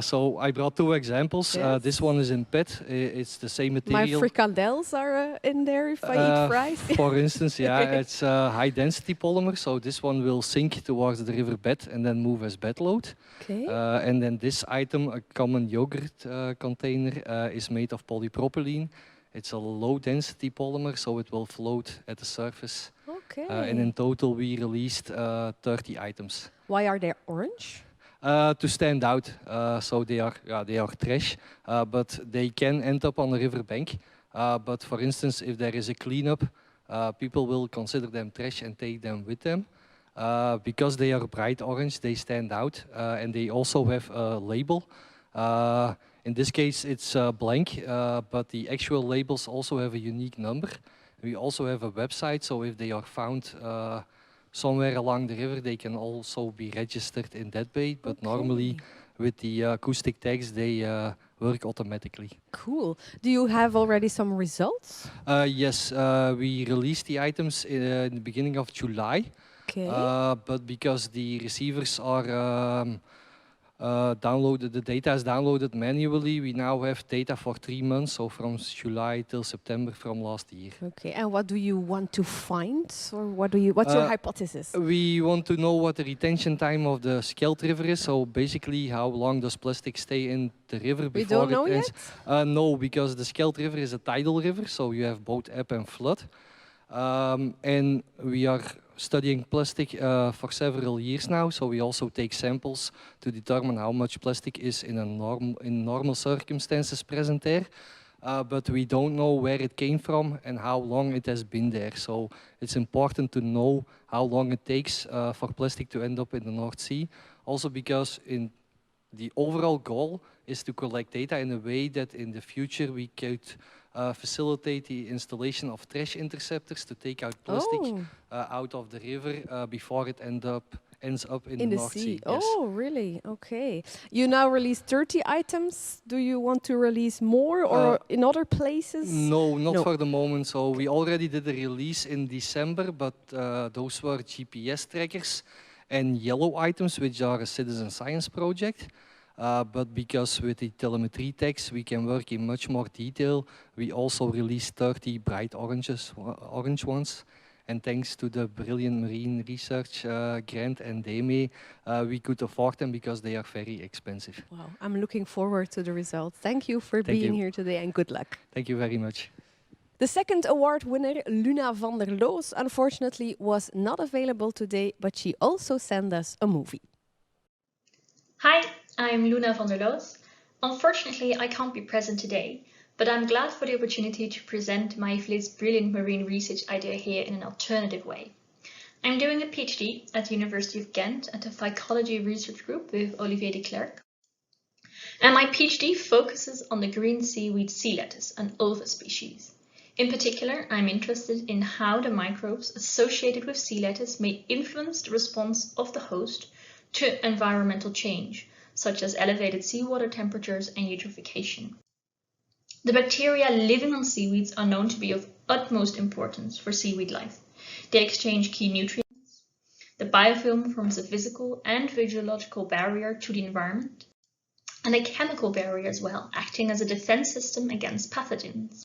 So I brought 2 examples. Yes. This one is in PET. It's the same material. My fricandels are in there if I eat fries. For instance, yeah, it's a high-density polymer. So this one will sink towards the riverbed and then move as bed load. Okay. And then this item, a common yogurt container, is made of polypropylene. It's a low-density polymer, so it will float at the surface. Okay. And in total, we released 30 items. Why are they orange? To stand out, so they are trash, but they can end up on the riverbank. But for instance, if there is a cleanup, people will consider them trash and take them with them. Because they are bright orange, they stand out, and they also have a label. In this case, it's blank, but the actual labels also have a unique number. We also have a website, so if they are found somewhere along the river, they can also be registered in that way, but normally with the acoustic tags, they work automatically. Cool. Do you have already some results? Yes, we released the items in the beginning of July, but because the receivers are downloaded, the data is downloaded manually, we now have data for 3 months, so from July till September from last year. Okay, and what do you want to find, or what's your hypothesis? We want to know what the retention time of the Scheldt River is, so basically how long does plastic stay in the river before it ends? No, because the Scheldt River is a tidal river, so you have both ebb and flood. And we are studying plastic for several years now, so we also take samples to determine how much plastic is in normal circumstances present there. But we don't know where it came from and how long it has been there. So it's important to know how long it takes for plastic to end up in the North Sea. Also because the overall goal is to collect data in a way that in the future we could facilitate the installation of trash interceptors to take out plastic out of the river before it ends up in the North Sea. Yes. Oh, really? Okay. You now release 30 items. Do you want to release more or in other places? No, not for the moment. So we already did a release in December, but those were GPS trackers and yellow items, which are a citizen science project. But because with the telemetry tags we can work in much more detail, we also released 30 bright orange ones. And thanks to the Brilliant Marine Research grant and DEME, we could afford them because they are very expensive. Wow, I'm looking forward to the results. Thank you for being here today and good luck. Thank you very much. The second award winner, Luna van der Loos, unfortunately was not available today, but she also sent us a movie. Hi, I'm Luna van der Loos. Unfortunately, I can't be present today, but I'm glad for the opportunity to present my Vliz brilliant marine research idea here in an alternative way. I'm doing a PhD at the University of Ghent at the Phycology Research Group with Olivier de Klerk. And my PhD focuses on the green seaweed sea lettuce, an ulva species. In particular, I'm interested in how the microbes associated with sea lettuce may influence the response of the host to environmental change, such as elevated seawater temperatures and eutrophication. The bacteria living on seaweeds are known to be of utmost importance for seaweed life. They exchange key nutrients. The biofilm forms a physical and physiological barrier to the environment, and a chemical barrier as well, acting as a defense system against pathogens.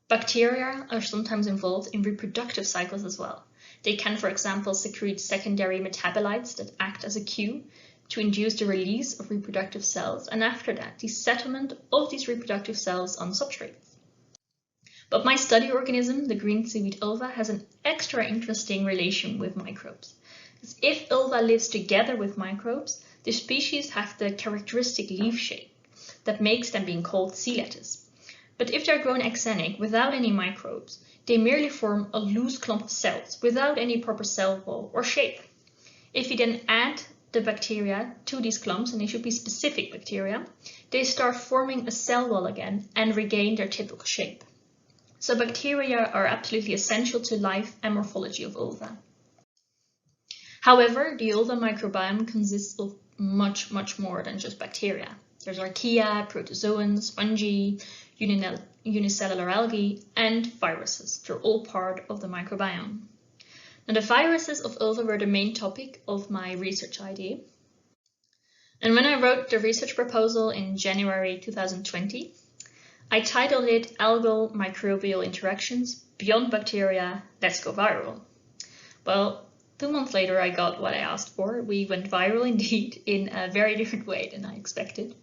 Bacteria are sometimes involved in reproductive cycles as well. They can, for example, secrete secondary metabolites that act as a cue to induce the release of reproductive cells, and after that, the settlement of these reproductive cells on substrates. But my study organism, the green seaweed ulva, has an extra interesting relation with microbes. Because if ulva lives together with microbes, the species have the characteristic leaf shape that makes them being called sea lettuce. But if they're grown exenic without any microbes, they merely form a loose clump of cells without any proper cell wall or shape. If you then add the bacteria to these clumps, and they should be specific bacteria, they start forming a cell wall again and regain their typical shape. So bacteria are absolutely essential to life and morphology of ulva. However, the ulva microbiome consists of much more than just bacteria. There's archaea, protozoans, fungi, unicellular algae, and viruses. They're all part of the microbiome. Now, the viruses of ulva were the main topic of my research idea. And when I wrote the research proposal in January 2020, I titled it Algal Microbial Interactions Beyond Bacteria, Let's Go Viral. Well, 2 months later, I got what I asked for. We went viral indeed in a very different way than I expected.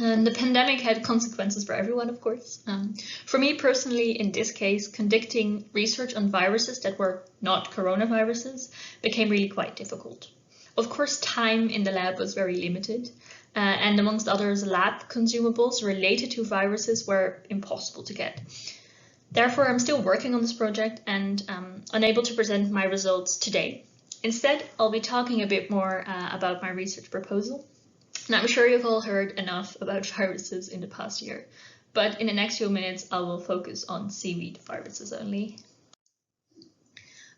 And the pandemic had consequences for everyone, of course. For me personally, in this case, conducting research on viruses that were not coronaviruses became really quite difficult. Of course, time in the lab was very limited, and amongst others, lab consumables related to viruses were impossible to get. Therefore, I'm still working on this project and unable to present my results today. Instead, I'll be talking a bit more about my research proposal. Now, I'm sure you've all heard enough about viruses in the past year, but in the next few minutes, I will focus on seaweed viruses only.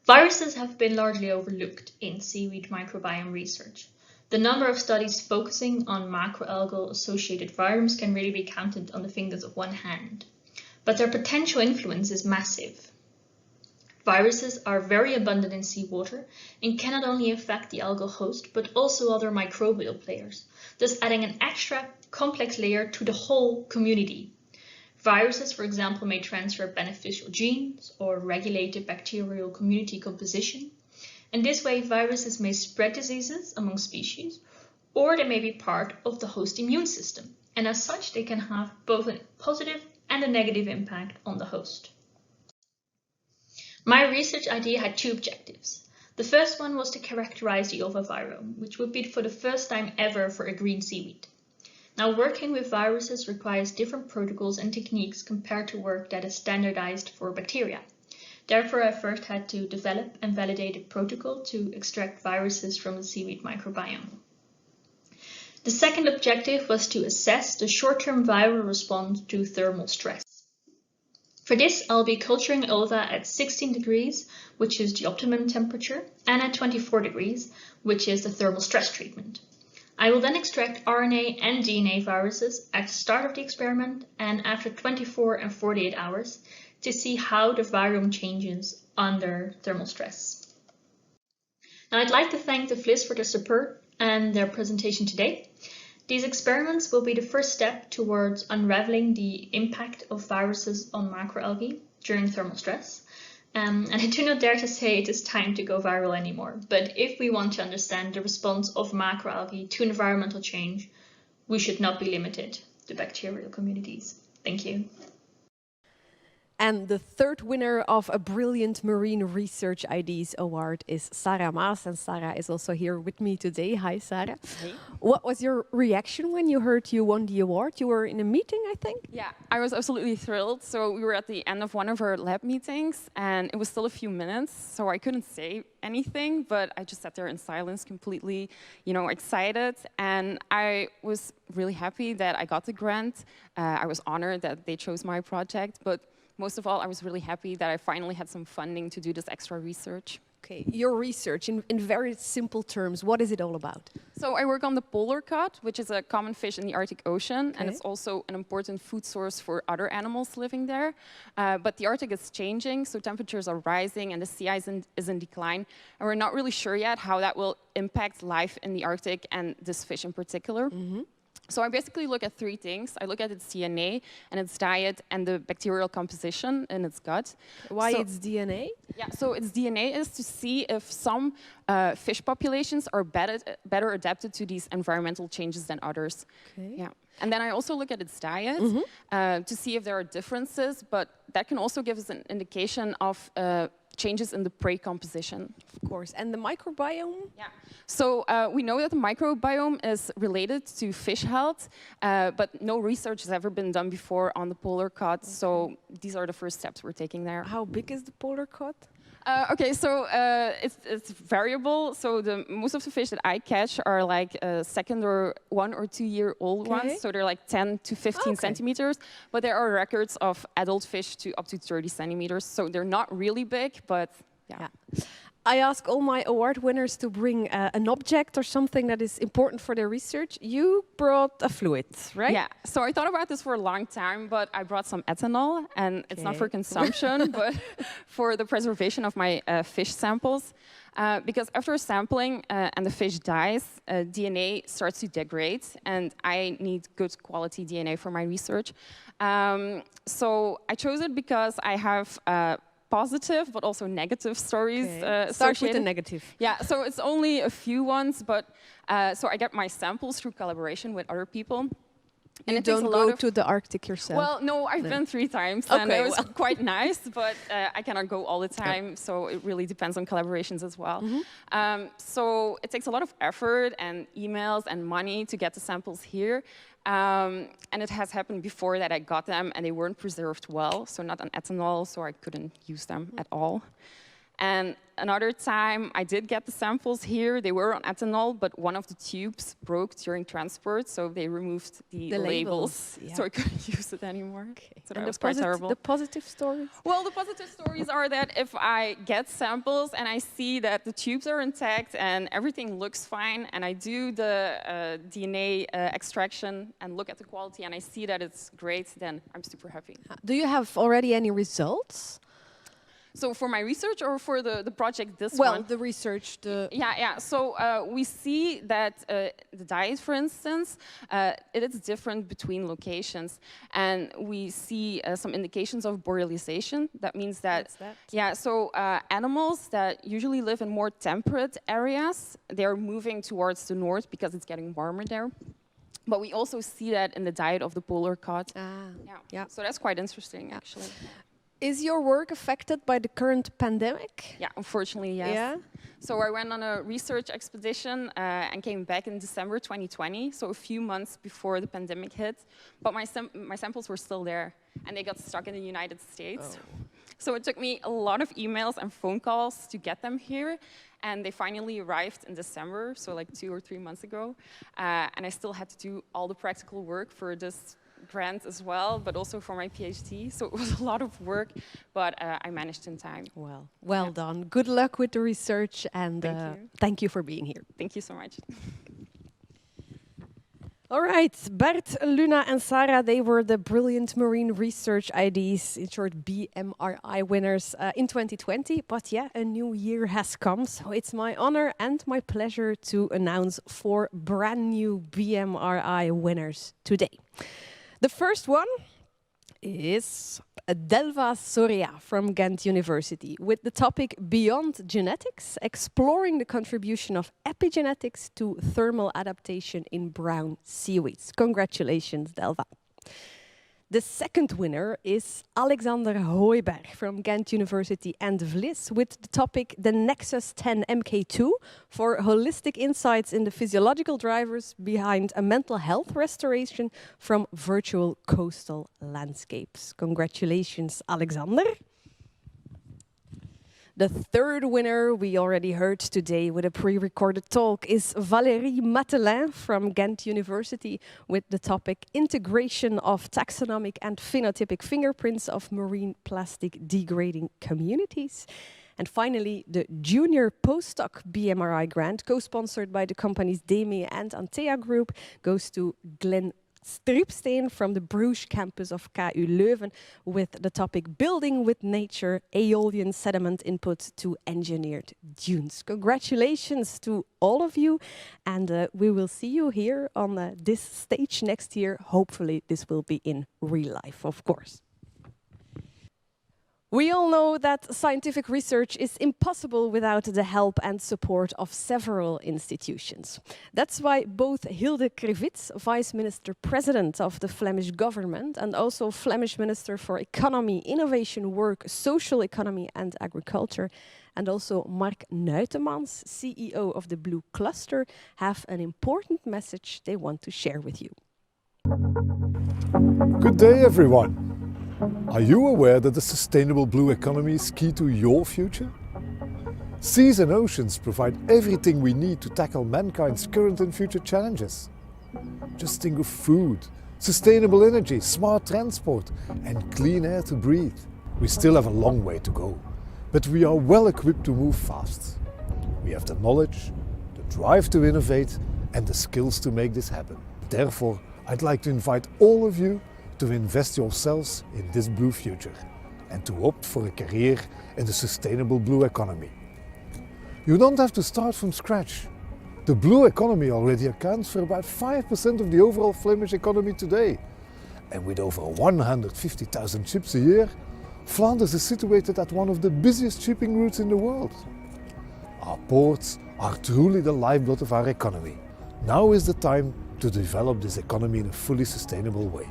Viruses have been largely overlooked in seaweed microbiome research. The number of studies focusing on macroalgal associated virums can really be counted on the fingers of one hand, but their potential influence is massive. Viruses are very abundant in seawater and can not only affect the algal host, but also other microbial players, thus adding an extra complex layer to the whole community. Viruses, for example, may transfer beneficial genes or regulate the bacterial community composition. And this way, viruses may spread diseases among species, or they may be part of the host immune system. And as such, they can have both a positive and a negative impact on the host. My research idea had two objectives. The first one was to characterize the ulvavirome, which would be for the first time ever for a green seaweed. Now, working with viruses requires different protocols and techniques compared to work that is standardized for bacteria. Therefore, I first had to develop and validate a protocol to extract viruses from the seaweed microbiome. The second objective was to assess the short-term viral response to thermal stress. For this, I'll be culturing ulva at 16 degrees, which is the optimum temperature, and at 24 degrees, which is the thermal stress treatment. I will then extract RNA and DNA viruses at the start of the experiment and after 24 and 48 hours to see how the virome changes under thermal stress. Now, I'd like to thank the Vliz for their support and their presentation today. These experiments will be the first step towards unraveling the impact of viruses on macroalgae during thermal stress. And I do not dare to say it is time to go viral anymore, but if we want to understand the response of macroalgae to environmental change, we should not be limited to bacterial communities. Thank you. And the third winner of a Brilliant Marine Research Ideas Award is Sarah Maas, and Sarah is also here with me today. Hi, Sarah. Hey. What was your reaction when you heard you won the award? You were in a meeting, I think? Yeah, I was absolutely thrilled. So we were at the end of one of our lab meetings, and it was still a few minutes, so I couldn't say anything, but I just sat there in silence, completely, excited. And I was really happy that I got the grant. I was honored that they chose my project, but most of all, I was really happy that I finally had some funding to do this extra research. Okay, your research, in very simple terms, what is it all about? So I work on the polar cod, which is a common fish in the Arctic Ocean, and it's also an important food source for other animals living there. But the Arctic is changing, so temperatures are rising and the sea ice is in decline. And we're not really sure yet how that will impact life in the Arctic and this fish in particular. Mm-hmm. So I basically look at three things. I look at its DNA and its diet and the bacterial composition in its gut. Why its DNA? Yeah, so its DNA is to see if some fish populations are better adapted to these environmental changes than others. Okay. Yeah. And then I also look at its diet to see if there are differences, but that can also give us an indication of changes in the prey composition. Of course. And the microbiome? Yeah. So we know that the microbiome is related to fish health, but no research has ever been done before on the polar cod. So these are the first steps we're taking there. How big is the polar cod? Okay, so it's variable. So most of the fish that I catch are like second or 1 or 2 year old ones. So they're like 10 to 15 centimeters. But there are records of adult fish to up to 30 centimeters. So they're not really big, but yeah. I ask all my award winners to bring an object or something that is important for their research. You brought a fluid, right? Yeah, so I thought about this for a long time, but I brought some ethanol, and it's not for consumption, but for the preservation of my fish samples. Because after sampling and the fish dies, DNA starts to degrade, and I need good quality DNA for my research. So I chose it because I have positive but also negative stories. Start with the negative. Yeah, so it's only a few ones, but so I get my samples through collaboration with other people. And you don't go to the Arctic yourself? Well, no, I've been 3 times, and it was quite nice, but I cannot go all the time, so it really depends on collaborations as well. So it takes a lot of effort and emails and money to get the samples here. And it has happened before that I got them and they weren't preserved well, so not on ethanol, so I couldn't use them at all. And another time I did get the samples here, they were on ethanol, but one of the tubes broke during transport, so they removed the labels. So I couldn't use it anymore. So that was quite terrible. The positive stories? Well, the positive stories are that if I get samples and I see that the tubes are intact and everything looks fine, and I do the DNA extraction and look at the quality and I see that it's great, then I'm super happy. Do you have already any results? So for my research or for the project this one? Well, the research. Yeah. So we see that the diet, for instance, it is different between locations. And we see some indications of borealization. That means that, What's that? Yeah, so animals that usually live in more temperate areas, they're moving towards the north because it's getting warmer there. But we also see that in the diet of the polar cod. Yeah. So that's quite interesting, actually. Is your work affected by the current pandemic? Yeah, unfortunately, yes. Yeah? So I went on a research expedition and came back in December 2020, so a few months before the pandemic hit. But my samples were still there, and they got stuck in the United States. So it took me a lot of emails and phone calls to get them here. And they finally arrived in December, so like 2 or 3 months ago. And I still had to do all the practical work for this grant as well, but also for my PhD. So it was a lot of work, but I managed in time. Well done. Good luck with the research, and thank you for being here. Thank you so much. All right, Bert, Luna, and Sarah, they were the Brilliant Marine Research IDs, in short BMRI winners in 2020. But yeah, a new year has come, so it's my honor and my pleasure to announce 4 brand new BMRI winners today. The first one is Delva Soria from Ghent University with the topic Beyond Genetics, exploring the contribution of epigenetics to thermal adaptation in brown seaweeds. Congratulations, Delva. The second winner is Alexander Hooiberg from Ghent University and Vliz with the topic The Nexus 10 MK2 for holistic insights in the physiological drivers behind a mental health restoration from virtual coastal landscapes. Congratulations, Alexander. The third winner we already heard today with a pre-recorded talk is Valérie Matelin from Ghent University with the topic Integration of Taxonomic and Phenotypic Fingerprints of Marine Plastic Degrading Communities. And finally, the Junior Postdoc BMRI grant, co-sponsored by the companies DEME and Antea Group, goes to Glenn Stripsteen from the Bruges campus of KU Leuven with the topic Building with Nature, Aeolian Sediment Input to Engineered Dunes. Congratulations to all of you, and we will see you here on this stage next year. Hopefully this will be in real life, of course. We all know that scientific research is impossible without the help and support of several institutions. That's why both Hilde Krevits, Vice Minister President of the Flemish government and also Flemish Minister for Economy, Innovation, Work, Social Economy and Agriculture, and also Mark Nuitemans, CEO of the Blue Cluster, have an important message they want to share with you. Good day, everyone. Are you aware that the sustainable blue economy is key to your future? Seas and oceans provide everything we need to tackle mankind's current and future challenges. Just think of food, sustainable energy, smart transport, and clean air to breathe. We still have a long way to go, but we are well equipped to move fast. We have the knowledge, the drive to innovate, and the skills to make this happen. Therefore, I'd like to invite all of you to invest yourselves in this blue future and to opt for a career in the sustainable blue economy. You don't have to start from scratch. The blue economy already accounts for about 5% of the overall Flemish economy today. And with over 150,000 ships a year, Flanders is situated at one of the busiest shipping routes in the world. Our ports are truly the lifeblood of our economy. Now is the time to develop this economy in a fully sustainable way.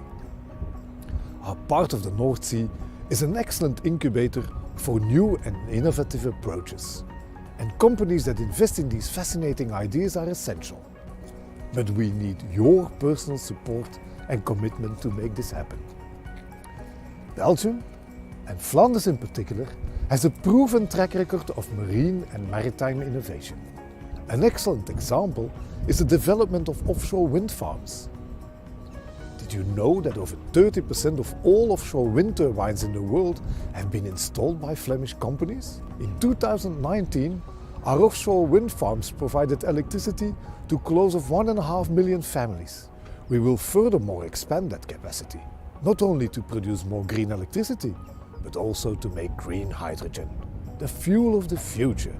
Our part of the North Sea is an excellent incubator for new and innovative approaches. And companies that invest in these fascinating ideas are essential. But we need your personal support and commitment to make this happen. Belgium, and Flanders in particular, has a proven track record of marine and maritime innovation. An excellent example is the development of offshore wind farms. Did you know that over 30% of all offshore wind turbines in the world have been installed by Flemish companies? In 2019, our offshore wind farms provided electricity to close of 1.5 million families. We will furthermore expand that capacity, not only to produce more green electricity, but also to make green hydrogen, the fuel of the future,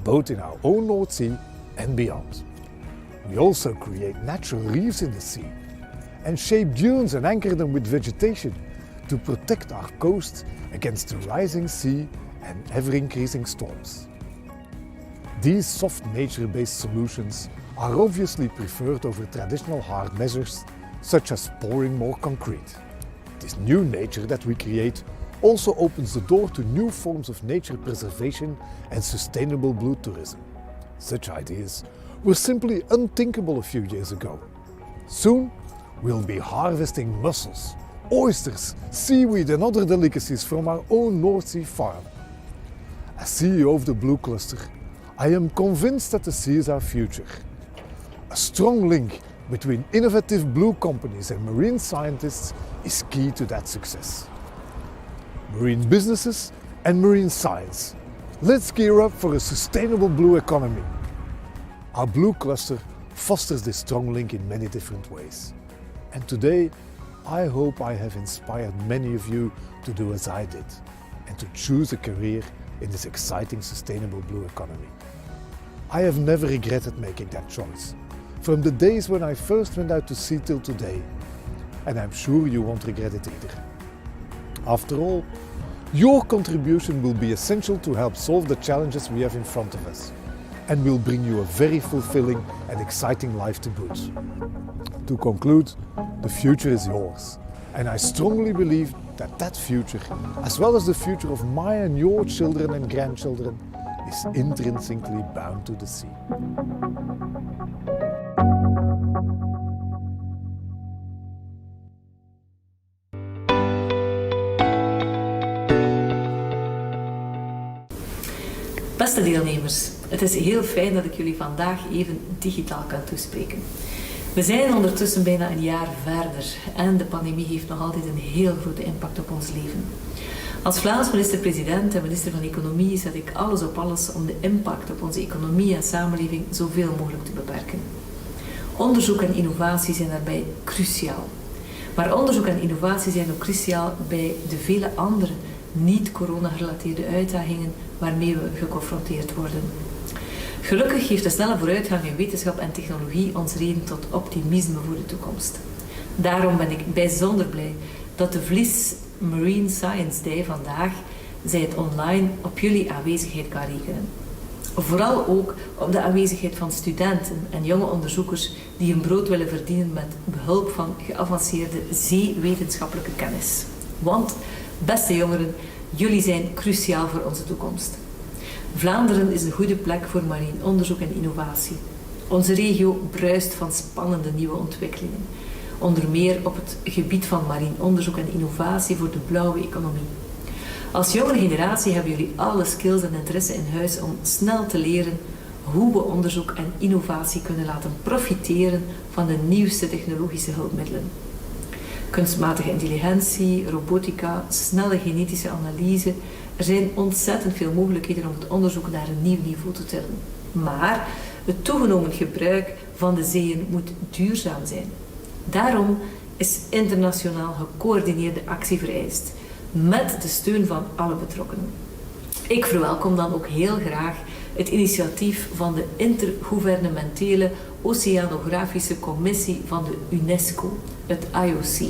both in our own North Sea and beyond. We also create natural reefs in the sea and shape dunes and anchor them with vegetation to protect our coast against the rising sea and ever-increasing storms. These soft nature-based solutions are obviously preferred over traditional hard measures such as pouring more concrete. This new nature that we create also opens the door to new forms of nature preservation and sustainable blue tourism. Such ideas were simply unthinkable a few years ago. Soon, we'll be harvesting mussels, oysters, seaweed and other delicacies from our own North Sea farm. As CEO of the Blue Cluster, I am convinced that the sea is our future. A strong link between innovative blue companies and marine scientists is key to that success. Marine businesses and marine science. Let's gear up for a sustainable blue economy. Our Blue Cluster fosters this strong link in many different ways. And today, I hope I have inspired many of you to do as I did and to choose a career in this exciting sustainable blue economy. I have never regretted making that choice, from the days when I first went out to sea till today, and I'm sure you won't regret it either. After all, your contribution will be essential to help solve the challenges we have in front of us, and will bring you a very fulfilling and exciting life to boot. To conclude, the future is yours, and I strongly believe that that future, as well as the future of my and your children and grandchildren, is intrinsically bound to the sea. Beste deelnemers, het is heel fijn dat ik jullie vandaag even digitaal kan toespreken. We zijn ondertussen bijna een jaar verder en de pandemie heeft nog altijd een heel grote impact op ons leven. Als Vlaams minister-president en minister van Economie zet ik alles op alles om de impact op onze economie en samenleving zoveel mogelijk te beperken. Onderzoek en innovatie zijn daarbij cruciaal. Maar onderzoek en innovatie zijn ook cruciaal bij de vele andere niet-corona-gerelateerde uitdagingen waarmee we geconfronteerd worden. Gelukkig geeft de snelle vooruitgang in wetenschap en technologie ons reden tot optimisme voor de toekomst. Daarom ben ik bijzonder blij dat de Vliz Marine Science Day vandaag, zij het online, op jullie aanwezigheid kan rekenen. Vooral ook op de aanwezigheid van studenten en jonge onderzoekers die hun brood willen verdienen met behulp van geavanceerde zeewetenschappelijke kennis. Want, beste jongeren, jullie zijn cruciaal voor onze toekomst. Vlaanderen is een goede plek voor marien onderzoek en innovatie. Onze regio bruist van spannende nieuwe ontwikkelingen. Onder meer op het gebied van marien onderzoek en innovatie voor de blauwe economie. Als jongere generatie hebben jullie alle skills en interesse in huis om snel te leren hoe we onderzoek en innovatie kunnen laten profiteren van de nieuwste technologische hulpmiddelen. Kunstmatige intelligentie, robotica, snelle genetische analyse. Er zijn ontzettend veel mogelijkheden om het onderzoek naar een nieuw niveau te tillen. Maar het toegenomen gebruik van de zeeën moet duurzaam zijn. Daarom is internationaal gecoördineerde actie vereist, met de steun van alle betrokkenen. Ik verwelkom dan ook heel graag het initiatief van de Intergouvernementele Oceanografische Commissie van de UNESCO, het IOC.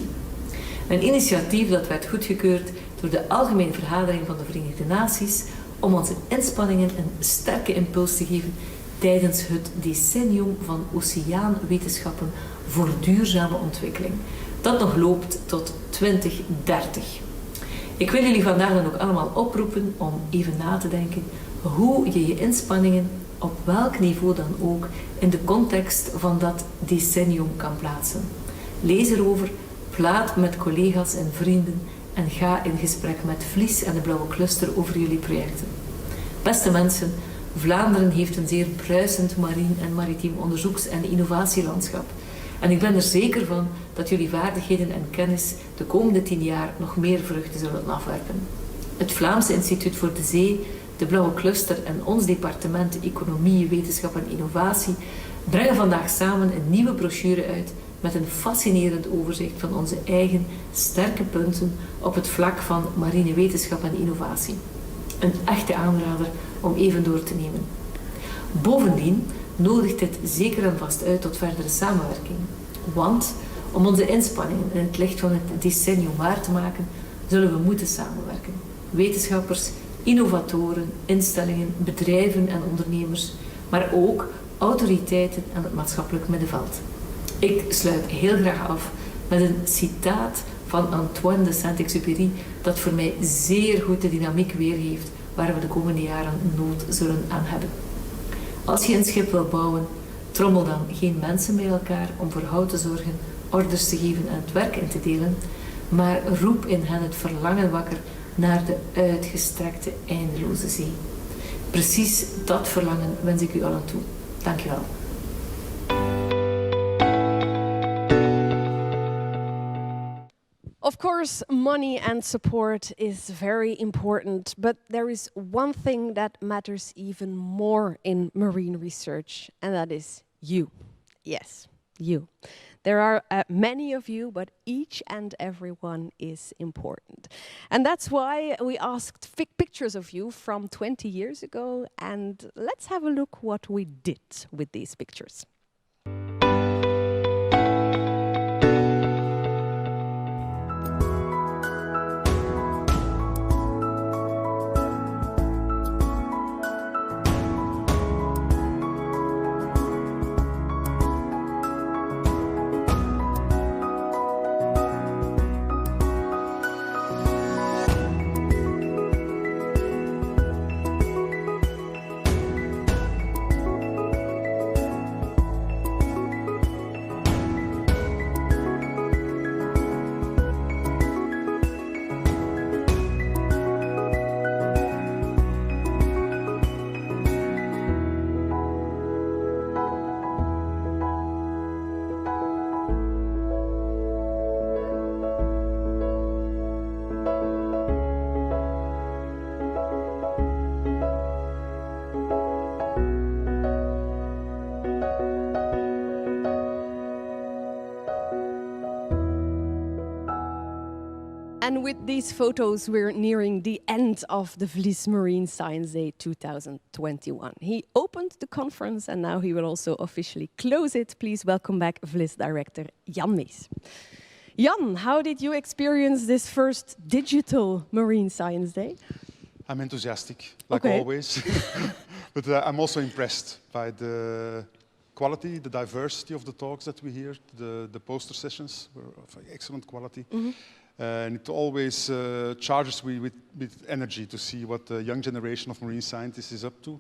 Een initiatief dat werd goedgekeurd door de Algemene Vergadering van de Verenigde Naties om onze inspanningen een sterke impuls te geven tijdens het decennium van oceaanwetenschappen voor duurzame ontwikkeling, dat nog loopt tot 2030. Ik wil jullie vandaag dan ook allemaal oproepen om even na te denken hoe je je inspanningen op welk niveau dan ook in de context van dat decennium kan plaatsen. Lees erover, praat met collega's en vrienden en ga in gesprek met Vliz en de Blauwe Cluster over jullie projecten. Beste mensen, Vlaanderen heeft een zeer bruisend marien en maritiem onderzoeks- en innovatielandschap. En ik ben er zeker van dat jullie vaardigheden en kennis de komende 10 jaar nog meer vruchten zullen afwerpen. Het Vlaamse Instituut voor de Zee, de Blauwe Cluster en ons departement Economie, Wetenschap en Innovatie brengen vandaag samen een nieuwe brochure uit met een fascinerend overzicht van onze eigen sterke punten op het vlak van marine wetenschap en innovatie. Een echte aanrader om even door te nemen. Bovendien nodigt dit zeker en vast uit tot verdere samenwerking. Want om onze inspanningen in het licht van het decennium waar te maken, zullen we moeten samenwerken. Wetenschappers, innovatoren, instellingen, bedrijven en ondernemers, maar ook autoriteiten en het maatschappelijk middenveld. Ik sluit heel graag af met een citaat van Antoine de Saint-Exupéry dat voor mij zeer goed de dynamiek weergeeft waar we de komende jaren nood zullen aan hebben. Als je een schip wil bouwen, trommel dan geen mensen bij elkaar om voor hout te zorgen, orders te geven en het werk in te delen, maar roep in hen het verlangen wakker naar de uitgestrekte eindeloze zee. Precies dat verlangen wens ik u allen toe. Dank je wel. Of course, money and support is very important, but there is one thing that matters even more in marine research, and that is you. Yes, you. There are many of you, but each and every one is important. And that's why we asked pictures of you from 20 years ago, and let's have a look what we did with these pictures. And with these photos, we're nearing the end of the Vliz Marine Science Day 2021. He opened the conference and now he will also officially close it. Please welcome back Vliz Director Jan Mees. Jan, how did you experience this first digital Marine Science Day? I'm enthusiastic, like always, but I'm also impressed by the quality, the diversity of the talks that we hear. The poster sessions were of excellent quality. And it always charges me with energy to see what the young generation of marine scientists is up to.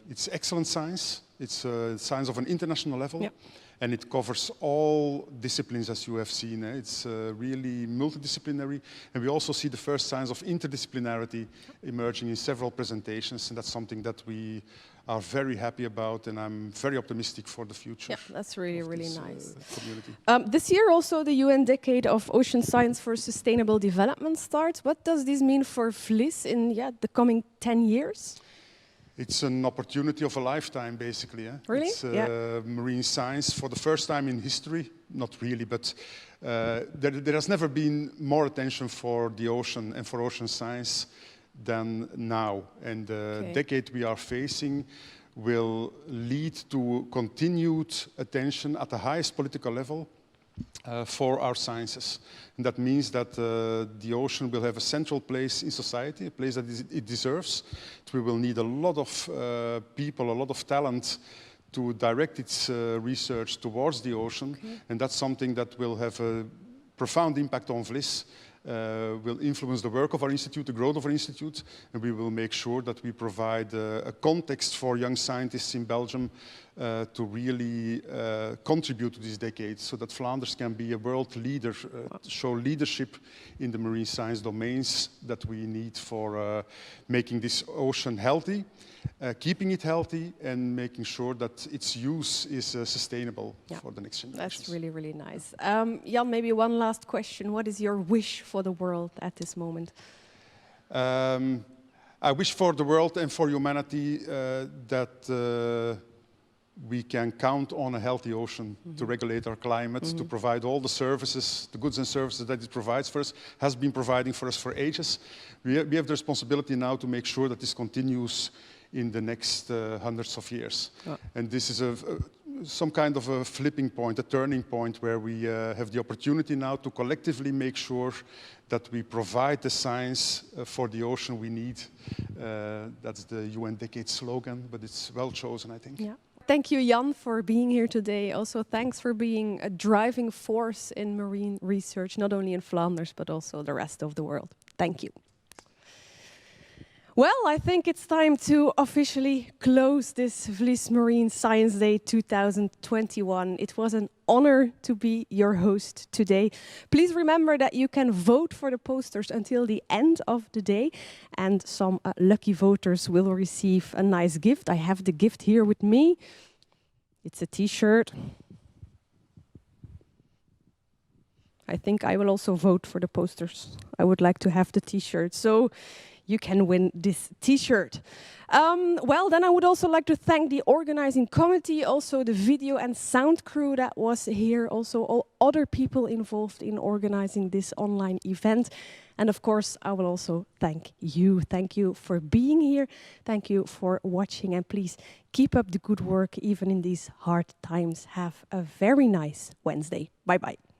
It's excellent science. It's science of an international level. Yep. And it covers all disciplines, as you have seen. It's really multidisciplinary. And we also see the first signs of interdisciplinarity emerging in several presentations. And that's something that we are very happy about. And I'm very optimistic for the future. Yeah, that's really, really nice. Community. This year also the UN Decade of Ocean Science for Sustainable Development starts. What does this mean for Vliz in the coming 10 years? It's an opportunity of a lifetime, basically. Really? It's marine science for the first time in history. Not really, but there has never been more attention for the ocean and for ocean science than now. And the decade we are facing will lead to continued attention at the highest political level for our sciences. And that means that the ocean will have a central place in society, a place that it deserves. We will need a lot of people, a lot of talent to direct its research towards the ocean. And that's something that will have a profound impact on Vliz, will influence the work of our institute, the growth of our institute, and we will make sure that we provide a context for young scientists in Belgium to really contribute to this decade so that Flanders can be a world leader, show leadership in the marine science domains that we need for making this ocean healthy, keeping it healthy and making sure that its use is sustainable for the next generation. That's really, really nice. Jan, maybe one last question. What is your wish for the world at this moment? I wish for the world and for humanity that we can count on a healthy ocean to regulate our climate, to provide all the services, the goods and services that it provides for us, has been providing for us for ages. We have the responsibility now to make sure that this continues in the next hundreds of years. And this is some kind of a flipping point, a turning point where we have the opportunity now to collectively make sure that we provide the science for the ocean we need. That's the UN Decade slogan, but it's well chosen, I think. Yeah. Thank you, Jan, for being here today. Also, thanks for being a driving force in marine research, not only in Flanders, but also the rest of the world. Thank you. Well, I think it's time to officially close this Vliz Marine Science Day 2021. It was an honor to be your host today. Please remember that you can vote for the posters until the end of the day, and some lucky voters will receive a nice gift. I have the gift here with me. It's a t-shirt. I think I will also vote for the posters. I would like to have the t-shirt. So you can win this t-shirt. Well, then I would also like to thank the organizing committee, also the video and sound crew that was here, also all other people involved in organizing this online event. And of course, I will also thank you. Thank you for being here. Thank you for watching. And please keep up the good work, even in these hard times. Have a very nice Wednesday. Bye-bye.